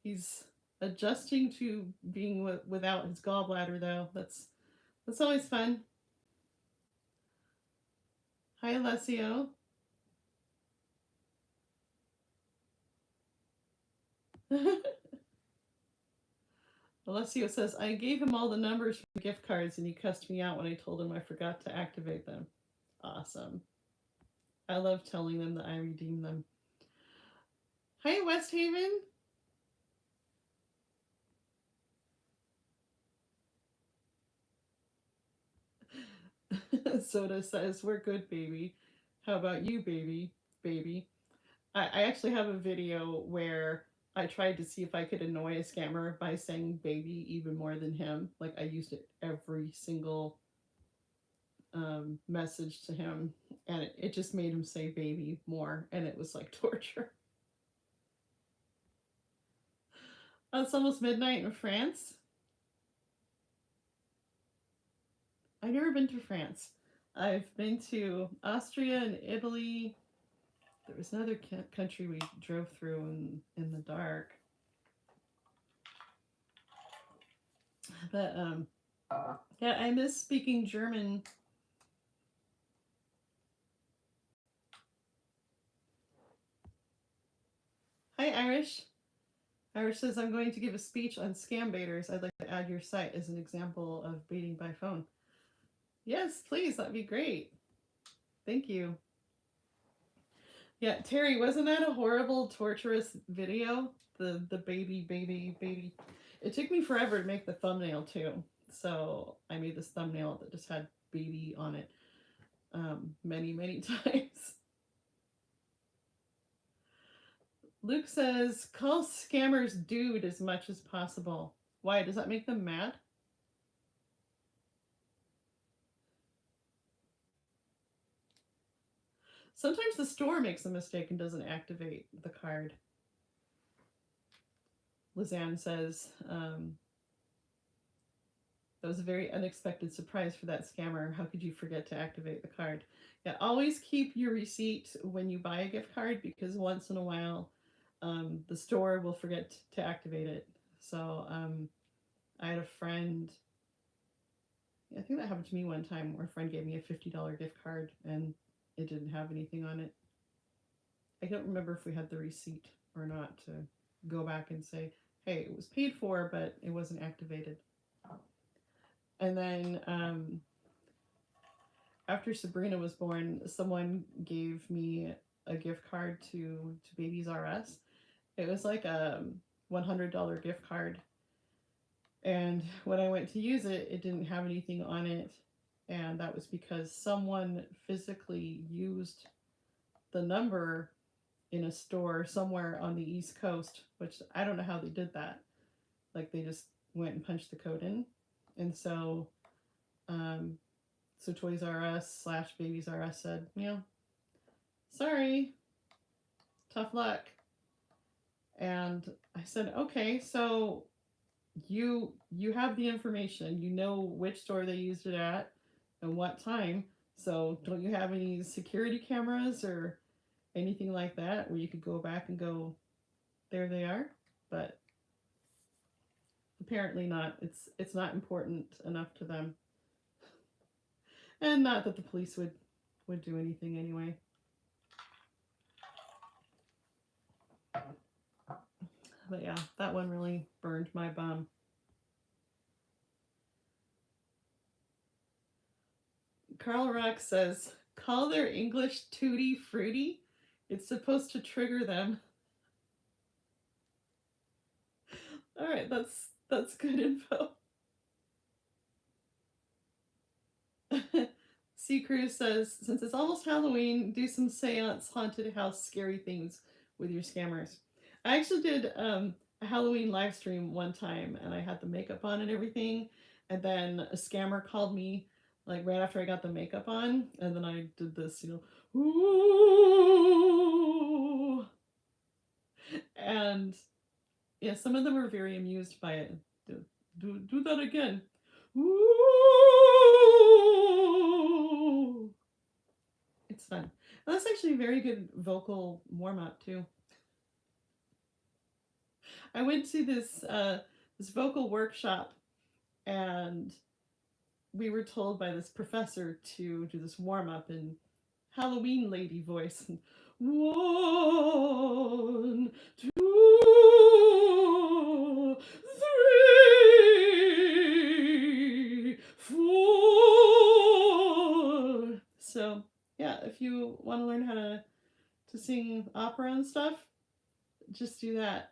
He's adjusting to being without his gallbladder, though. That's always fun. Hi, Alessio. Alessio says, I gave him all the numbers for the gift cards and he cussed me out when I told him I forgot to activate them. Awesome. I love telling them that I redeemed them. Hi, West Haven. Soda says, we're good, baby. How about you, baby? Baby. I actually have a video where I tried to see if I could annoy a scammer by saying baby even more than him. Like, I used it every single message to him, and it just made him say baby more, and it was like torture. It's almost midnight in France. I've never been to France. I've been to Austria and Italy. There was another country we drove through in the dark. But yeah, I miss speaking German. Hi, Irish. Irish says, I'm going to give a speech on scam baiters. I'd like to add your site as an example of baiting by phone. Yes, please. That'd be great. Thank you. Yeah, Terry, wasn't that a horrible, torturous video? The baby. It took me forever to make the thumbnail, too. So I made this thumbnail that just had baby on it many times. Luke says, call scammers dude as much as possible. Why? Does that make them mad? Sometimes the store makes a mistake and doesn't activate the card. Lizanne says, that was a very unexpected surprise for that scammer. How could you forget to activate the card? Yeah, always keep your receipt when you buy a gift card because once in a while the store will forget to activate it. So I had a friend, I think that happened to me one time where a friend gave me a $50 gift card and it didn't have anything on it. I don't remember if we had the receipt or not to go back and say, hey, it was paid for, but it wasn't activated. And then after Sabrina was born, someone gave me a gift card to Babies R Us. It was like a $100 gift card. And when I went to use it, it didn't have anything on it. And that was because someone physically used the number in a store somewhere on the East Coast, which I don't know how they did that. Like they just went and punched the code in. And so Toys R Us / Babies R Us said, sorry, tough luck. And I said, okay, so you have the information, you know which store they used it at and what time. So don't you have any security cameras or anything like that where you could go back and go, there they are? But apparently not. It's not important enough to them. And not that the police would do anything anyway. But yeah, that one really burned my bum. Carl Rock says, call their English tutti frutti. It's supposed to trigger them. All right, that's good info. Sea Cruise says, since it's almost Halloween, do some seance, haunted house, scary things with your scammers. I actually did a Halloween live stream one time, and I had the makeup on and everything, and then a scammer called me like right after I got the makeup on, and then I did this, ooh, and yeah, some of them were very amused by it. Do that again. Ooh. It's fun. And that's actually a very good vocal warm up too. I went to this vocal workshop, and we were told by this professor to do this warm up in Halloween lady voice. 1, 2, 3, 4. So yeah, if you want to learn how to sing opera and stuff, just do that.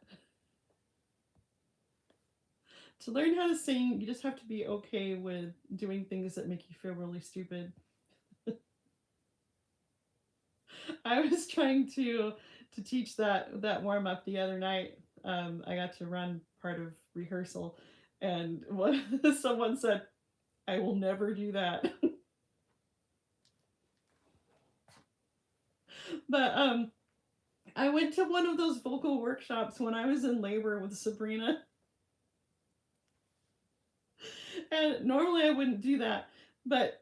To learn how to sing, you just have to be okay with doing things that make you feel really stupid. I was trying to teach that warm up the other night. I got to run part of rehearsal, and someone said, "I will never do that." But I went to one of those vocal workshops when I was in labor with Sabrina, and normally I wouldn't do that, but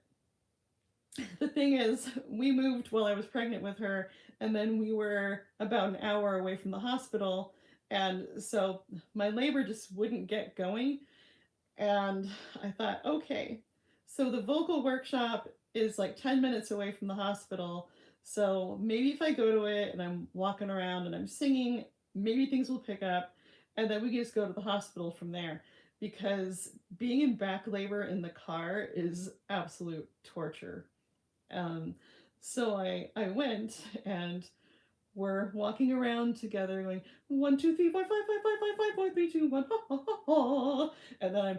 the thing is, we moved while I was pregnant with her, and then we were about an hour away from the hospital, and so my labor just wouldn't get going. And I thought, okay, so the vocal workshop is like 10 minutes away from the hospital. So maybe if I go to it and I'm walking around and I'm singing, maybe things will pick up, and then we can just go to the hospital from there. Because being in back labor in the car is absolute torture. Um, so I went, and we're walking around together going 1, 2, 3, 4, 5, 5, 5, 5, 5, 4, 3, 2, 1, ha ha ha ha, and then I'm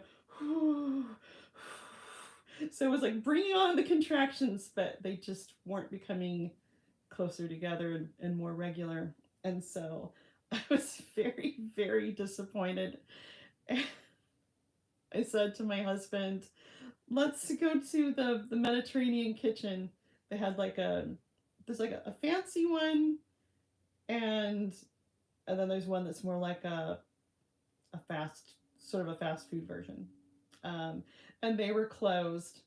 so it was like bringing on the contractions, but they just weren't becoming closer together and more regular, and so I was very, very disappointed. I said to my husband, let's go to the Mediterranean kitchen. They had like there's like a fancy one, and then there's one that's more like a fast sort of a fast food version. Um, and they were closed,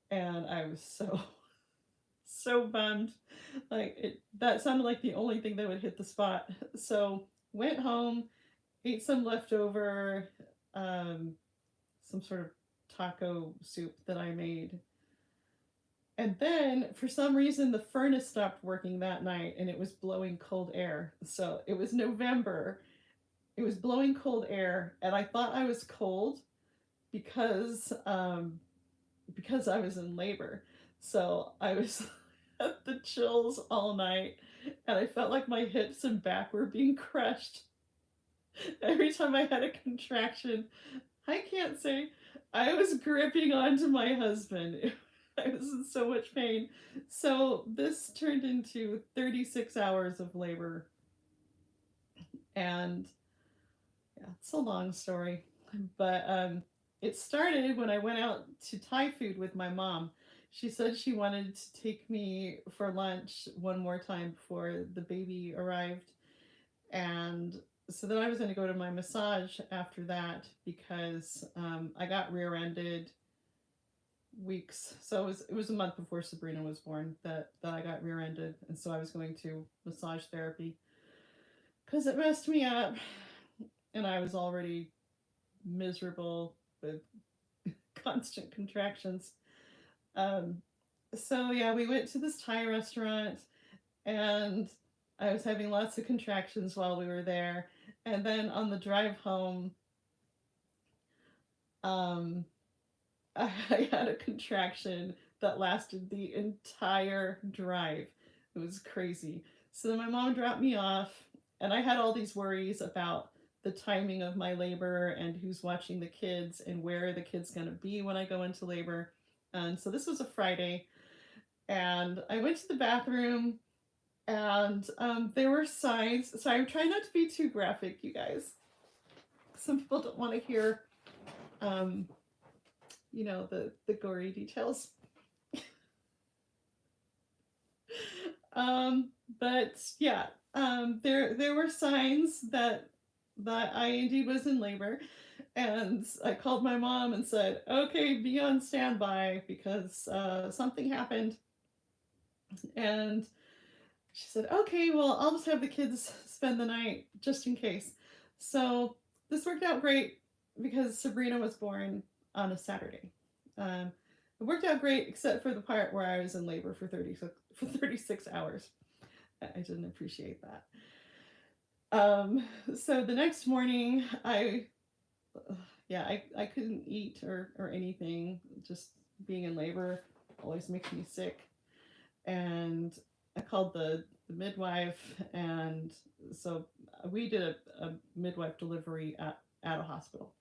and I was so bummed. Like that sounded like the only thing that would hit the spot. So went home, ate some leftover some sort of taco soup that I made. And then, for some reason, the furnace stopped working that night, and it was blowing cold air. So it was November. It was blowing cold air, and I thought I was cold because I was in labor. So I was at the chills all night, and I felt like my hips and back were being crushed every time I had a contraction. I can't say I was gripping onto my husband. I was in so much pain. So this turned into 36 hours of labor. And yeah, it's a long story. But it started when I went out to Thai food with my mom. She said she wanted to take me for lunch one more time before the baby arrived. And so then I was going to go to my massage after that because I got rear-ended weeks. So it was a month before Sabrina was born that I got rear-ended, and so I was going to massage therapy because it messed me up, and I was already miserable with constant contractions. Um, so yeah, we went to this Thai restaurant, and I was having lots of contractions while we were there. And then on the drive home, um, I had a contraction that lasted the entire drive. It was crazy. So then my mom dropped me off, and I had all these worries about the timing of my labor and who's watching the kids and where the kid's going to be when I go into labor. And so this was a Friday, and I went to the bathroom, and there were signs. So I'm trying not to be too graphic, you guys. Some people don't want to hear, um, the gory details. But yeah, there were signs that I indeed was in labor, and I called my mom and said, "Okay, be on standby because something happened." And she said, "Okay, well, I'll just have the kids spend the night just in case." So this worked out great because Sabrina was born on a Saturday. It worked out great except for the part where I was in labor for 36 hours. I didn't appreciate that. So the next morning, I couldn't eat or anything. Just being in labor always makes me sick. And I called the midwife, and so we did a midwife delivery at a hospital.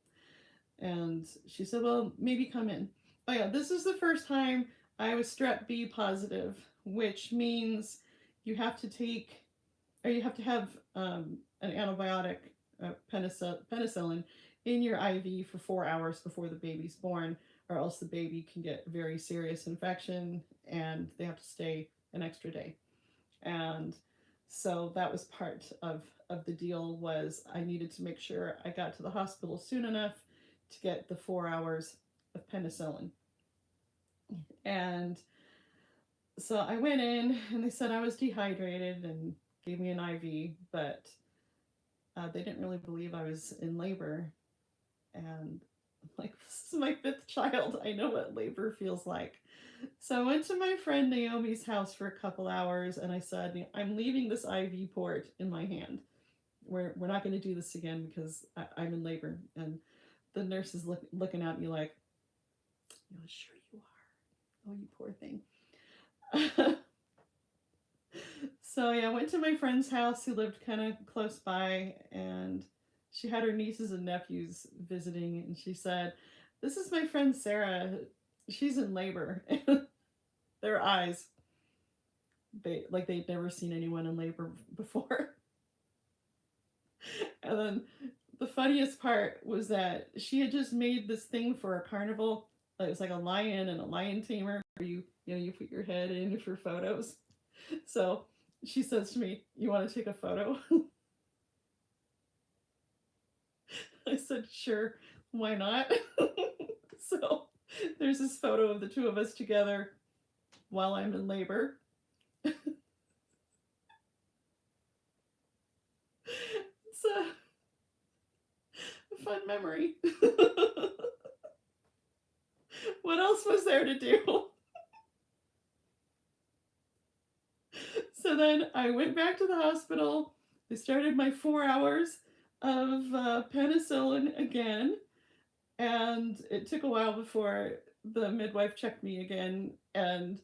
And she said, "Well, maybe come in." Oh yeah, this is the first time I was strep B positive, which means you have to take, or you have to have an antibiotic, penicillin, in your IV for 4 hours before the baby's born, or else the baby can get very serious infection and they have to stay an extra day. And so that was part of the deal, was I needed to make sure I got to the hospital soon enough to get the 4 hours of penicillin. And so I went in, and they said I was dehydrated and gave me an IV, but they didn't really believe I was in labor. And I'm like, this is my fifth child. I know what labor feels like. So I went to my friend Naomi's house for a couple hours, and I said, "I'm leaving this IV port in my hand. We're not going to do this again because I'm in labor." And the nurse is looking at me like, "Sure you are. Oh, you poor thing." So yeah, I went to my friend's house who lived kind of close by, and she had her nieces and nephews visiting, and she said, "This is my friend Sarah. She's in labor." Their eyes, they'd never seen anyone in labor before. And then the funniest part was that she had just made this thing for a carnival. It was like a lion and a lion tamer where you put your head in for photos. So she says to me, "You want to take a photo?" I said, "Sure, why not?" So there's this photo of the two of us together while I'm in labor. It's a fun memory. What else was there to do? So then I went back to the hospital. They started my 4 hours of penicillin again. And it took a while before the midwife checked me again. And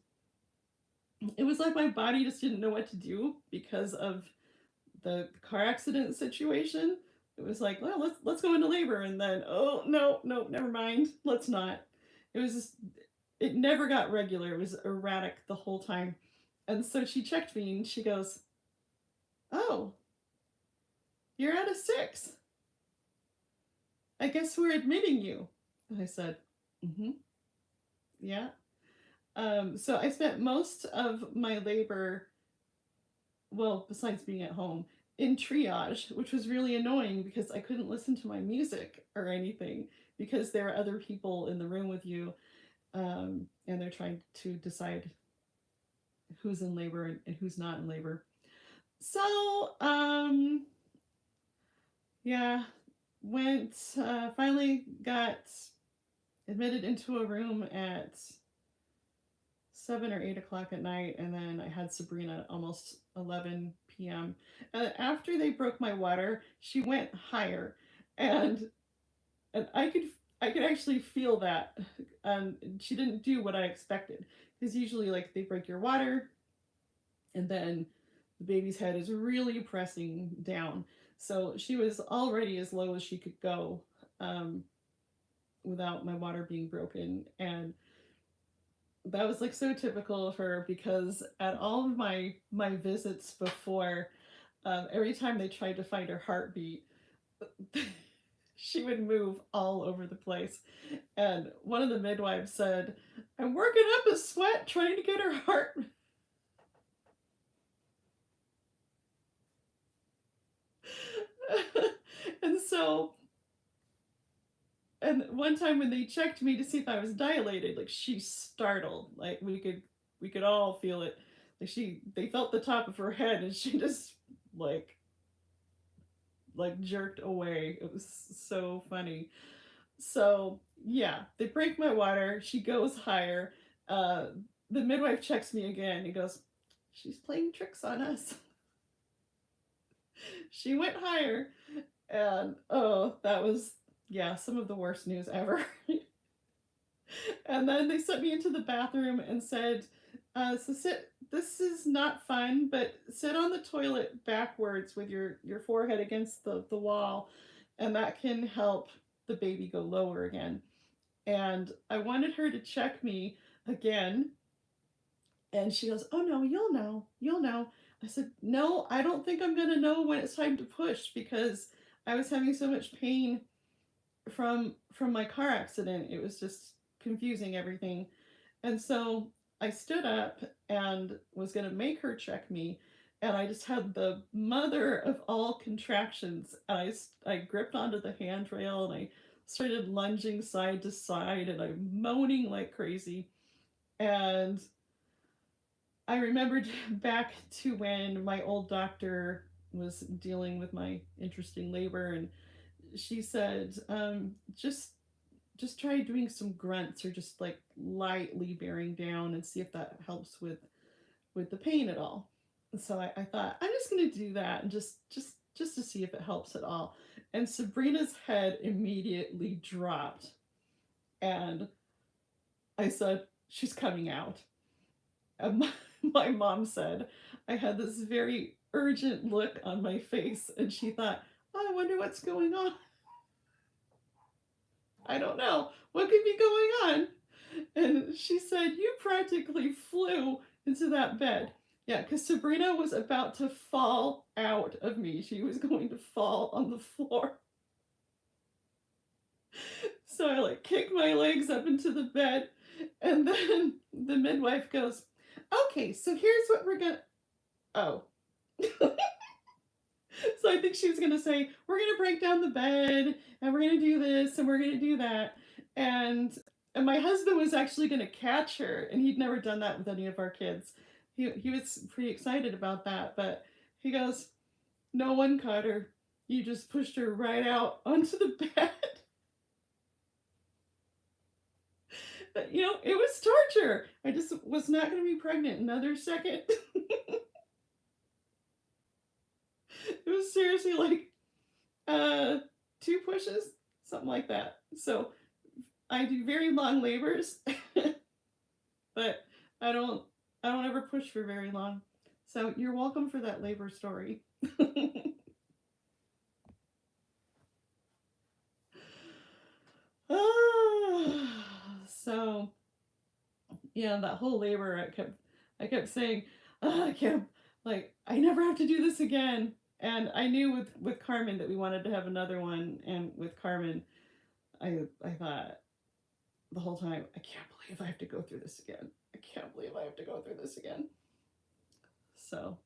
it was like my body just didn't know what to do because of the car accident situation. It was like, "Well, let's go into labor," and then, "Oh no, never mind, let's not." It was just, it never got regular. It was erratic the whole time. And so she checked me and she goes, "Oh, you're at a 6. I guess we're admitting you." And I said, "Mm-hmm, yeah." So I spent most of my labor, well, besides being at home, in triage, which was really annoying because I couldn't listen to my music or anything because there are other people in the room with you, and they're trying to decide who's in labor and who's not in labor. So, yeah, finally got admitted into a room at 7 or 8 o'clock at night, and then I had Sabrina at almost 11 p.m. And after they broke my water, she went higher, and I could actually feel that. She didn't do what I expected, because usually like they break your water, and then the baby's head is really pressing down. So she was already as low as she could go, um, without my water being broken, and that was like so typical of her, because at all of my visits before, every time they tried to find her heartbeat, she would move all over the place. And one of the midwives said, "I'm working up a sweat trying to get her heart." And so, and one time when they checked me to see if I was dilated, like she startled. Like we could all feel it. Like they felt the top of her head, and she just like jerked away. It was so funny. So yeah, they break my water. She goes higher. Uh, the midwife checks me again. He goes, "She's playing tricks on us." She went higher, and oh, that was, yeah, some of the worst news ever. And then they sent me into the bathroom and said, "So sit. This is not fun, but sit on the toilet backwards with your forehead against the wall, and that can help the baby go lower again." And I wanted her to check me again, and she goes, "Oh no, you'll know, you'll know." I said, "No, I don't think I'm gonna know when it's time to push, because I was having so much pain from my car accident. It was just confusing everything." And so I stood up and was going to make her check me, and I just had the mother of all contractions. I gripped onto the handrail, and I started lunging side to side, and I'm moaning like crazy. And I remembered back to when my old doctor was dealing with my interesting labor, and she said, just try doing some grunts, or just like lightly bearing down, and see if that helps with the pain at all. And so I thought, I'm just going to do that, and just to see if it helps at all. And Sabrina's head immediately dropped, and I said, "She's coming out." And my mom said I had this very urgent look on my face, and she thought, "Oh, I wonder what's going on. I don't know. What could be going on?" And she said, "You practically flew into that bed." Yeah, because Sabrina was about to fall out of me. She was going to fall on the floor. So I like kicked my legs up into the bed, and then the midwife goes, "Okay, so here's what we're gonna." Oh. So I think she was gonna say, "We're gonna break down the bed, and we're gonna do this, and we're gonna do that." And my husband was actually gonna catch her, and he'd never done that with any of our kids. He was pretty excited about that, but he goes, "No one caught her. You just pushed her right out onto the bed." But, it was torture. I just was not going to be pregnant another second. It was seriously like 2 pushes, something like that. So I do very long labors, but I don't ever push for very long. So you're welcome for that labor story. So yeah, that whole labor, I kept saying, "Oh, I can't, like, I never have to do this again." And I knew with Carmen that we wanted to have another one, and with Carmen, I thought the whole time, "I can't believe I have to go through this again. I can't believe I have to go through this again." So,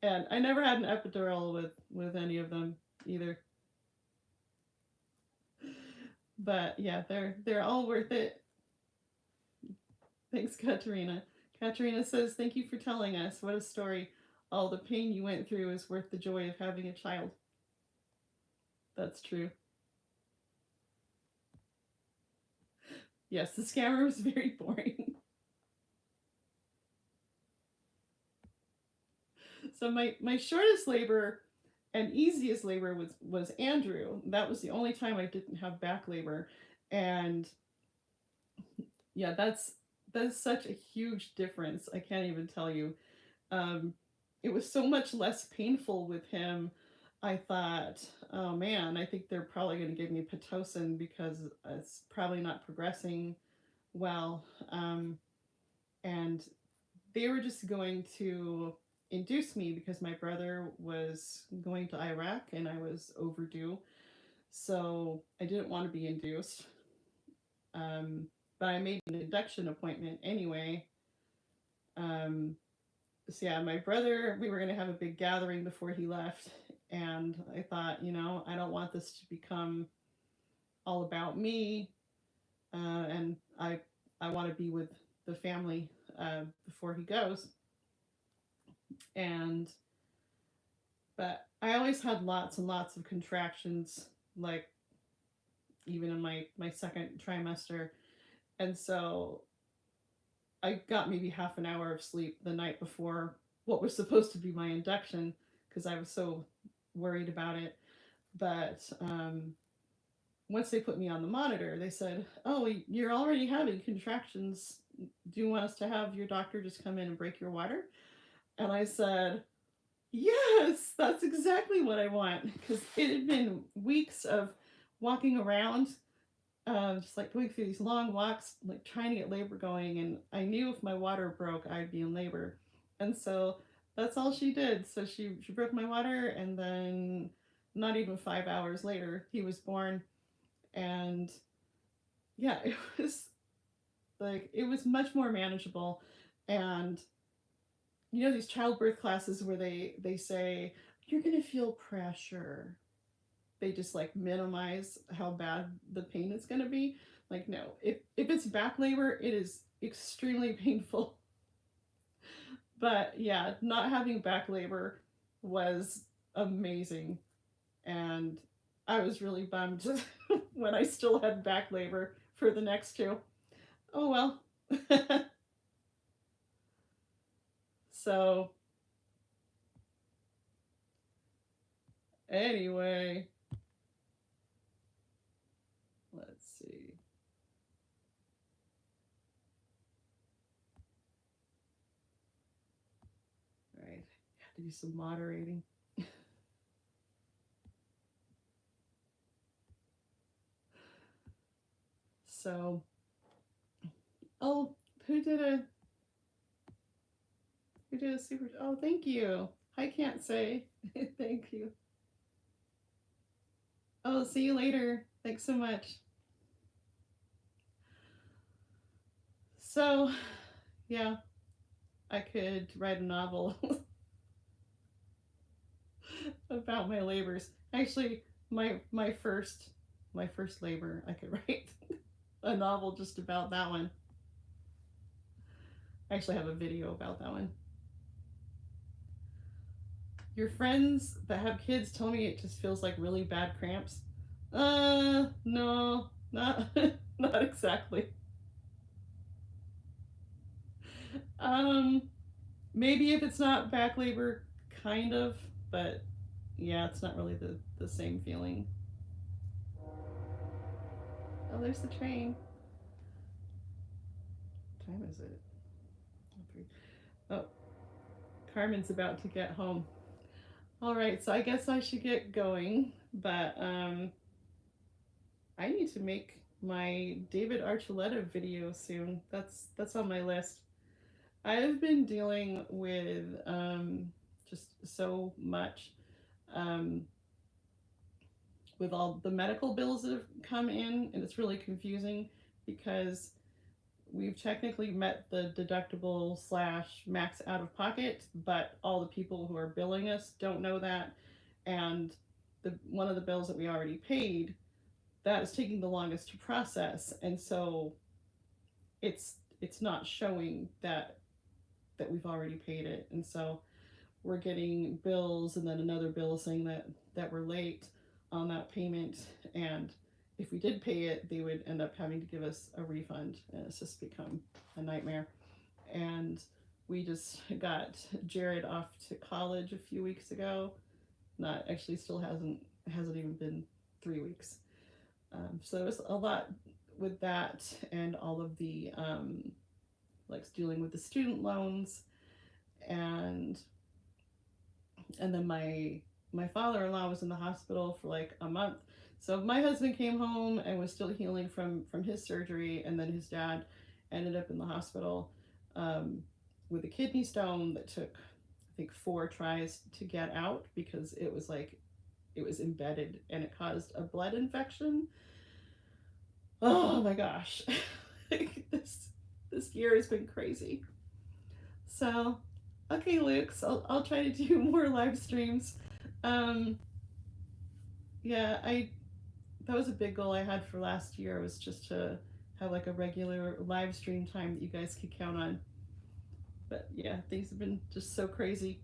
and I never had an epidural with any of them either. But yeah, they're all worth it. Thanks, Katerina. Katerina says, "Thank you for telling us. What a story. All the pain you went through is worth the joy of having a child." That's true. Yes, the scammer was very boring. So my shortest labor and easiest labor was Andrew. That was the only time I didn't have back labor, and yeah, that's such a huge difference. I can't even tell you. Um, it was so much less painful with him. I thought, oh man, I think they're probably going to give me pitocin because it's probably not progressing well. And they were just going to induce me because my brother was going to Iraq and I was overdue. So I didn't want to be induced. Um, but I made an induction appointment anyway. Um, so yeah, my brother, we were going to have a big gathering before he left. And I thought, I don't want this to become all about me. And I want to be with the family before he goes. And but I always had lots and lots of contractions, like even in my second trimester. And so I got maybe half an hour of sleep the night before what was supposed to be my induction because I was so worried about it. But once they put me on the monitor, they said, "Oh, you're already having contractions. Do you want us to have your doctor just come in and break your water?" And I said, "Yes, that's exactly what I want." Because it had been weeks of walking around, just like going through these long walks, like trying to get labor going. And I knew if my water broke, I'd be in labor. And so that's all she did. So she broke my water, and then not even 5 hours later, he was born. And yeah, it was it was much more manageable. And these childbirth classes where they say you're gonna feel pressure, they just like minimize how bad the pain is gonna be. Like, no, if it's back labor, it is extremely painful. But yeah, not having back labor was amazing. And I was really bummed when I still had back labor for the next two. Oh well. So anyway, let's see. All right, have to do some moderating. So, oh, who did a super? Oh, thank you. I can't say thank you. Oh, see you later. Thanks so much. So, yeah, I could write a novel about my labors. Actually, my first labor, I could write a novel just about that one. I actually have a video about that one. Your friends that have kids tell me it just feels like really bad cramps. No, not not exactly. Um, maybe if it's not back labor, kind of, but yeah, it's not really the same feeling. Oh, there's the train. What time is it? Oh, Carmen's about to get home. All right, so I guess I should get going, but I need to make my David Archuleta video soon. That's on my list. I've been dealing with just so much um, with all the medical bills that have come in, and it's really confusing because we've technically met the deductible slash max out of pocket, but all the people who are billing us don't know that, and the one of the bills that we already paid, that is taking the longest to process, and so it's not showing that we've already paid it, and so we're getting bills and then another bill saying that we're late on that payment, and if we did pay it, they would end up having to give us a refund, and it's just become a nightmare. And we just got Jared off to college a few weeks ago. Not actually, still hasn't even been 3 weeks. So there was a lot with that, and all of the like dealing with the student loans, and then my father-in-law was in the hospital for like a month. So my husband came home and was still healing from his surgery, and then his dad ended up in the hospital with a kidney stone that took, I think, 4 tries to get out because it was embedded and it caused a blood infection. Oh my gosh. This year has been crazy. So, okay, Luke, so I'll try to do more live streams. Yeah, that was a big goal I had for last year, was just to have like a regular live stream time that you guys could count on. But yeah, things have been just so crazy.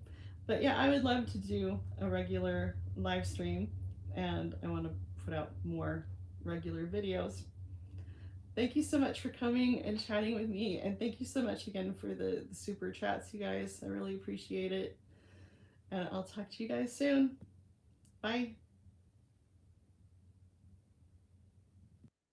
But yeah, I would love to do a regular live stream, and I want to put out more regular videos. Thank you so much for coming and chatting with me, and thank you so much again for the super chats, you guys. I really appreciate it. And I'll talk to you guys soon. Bye.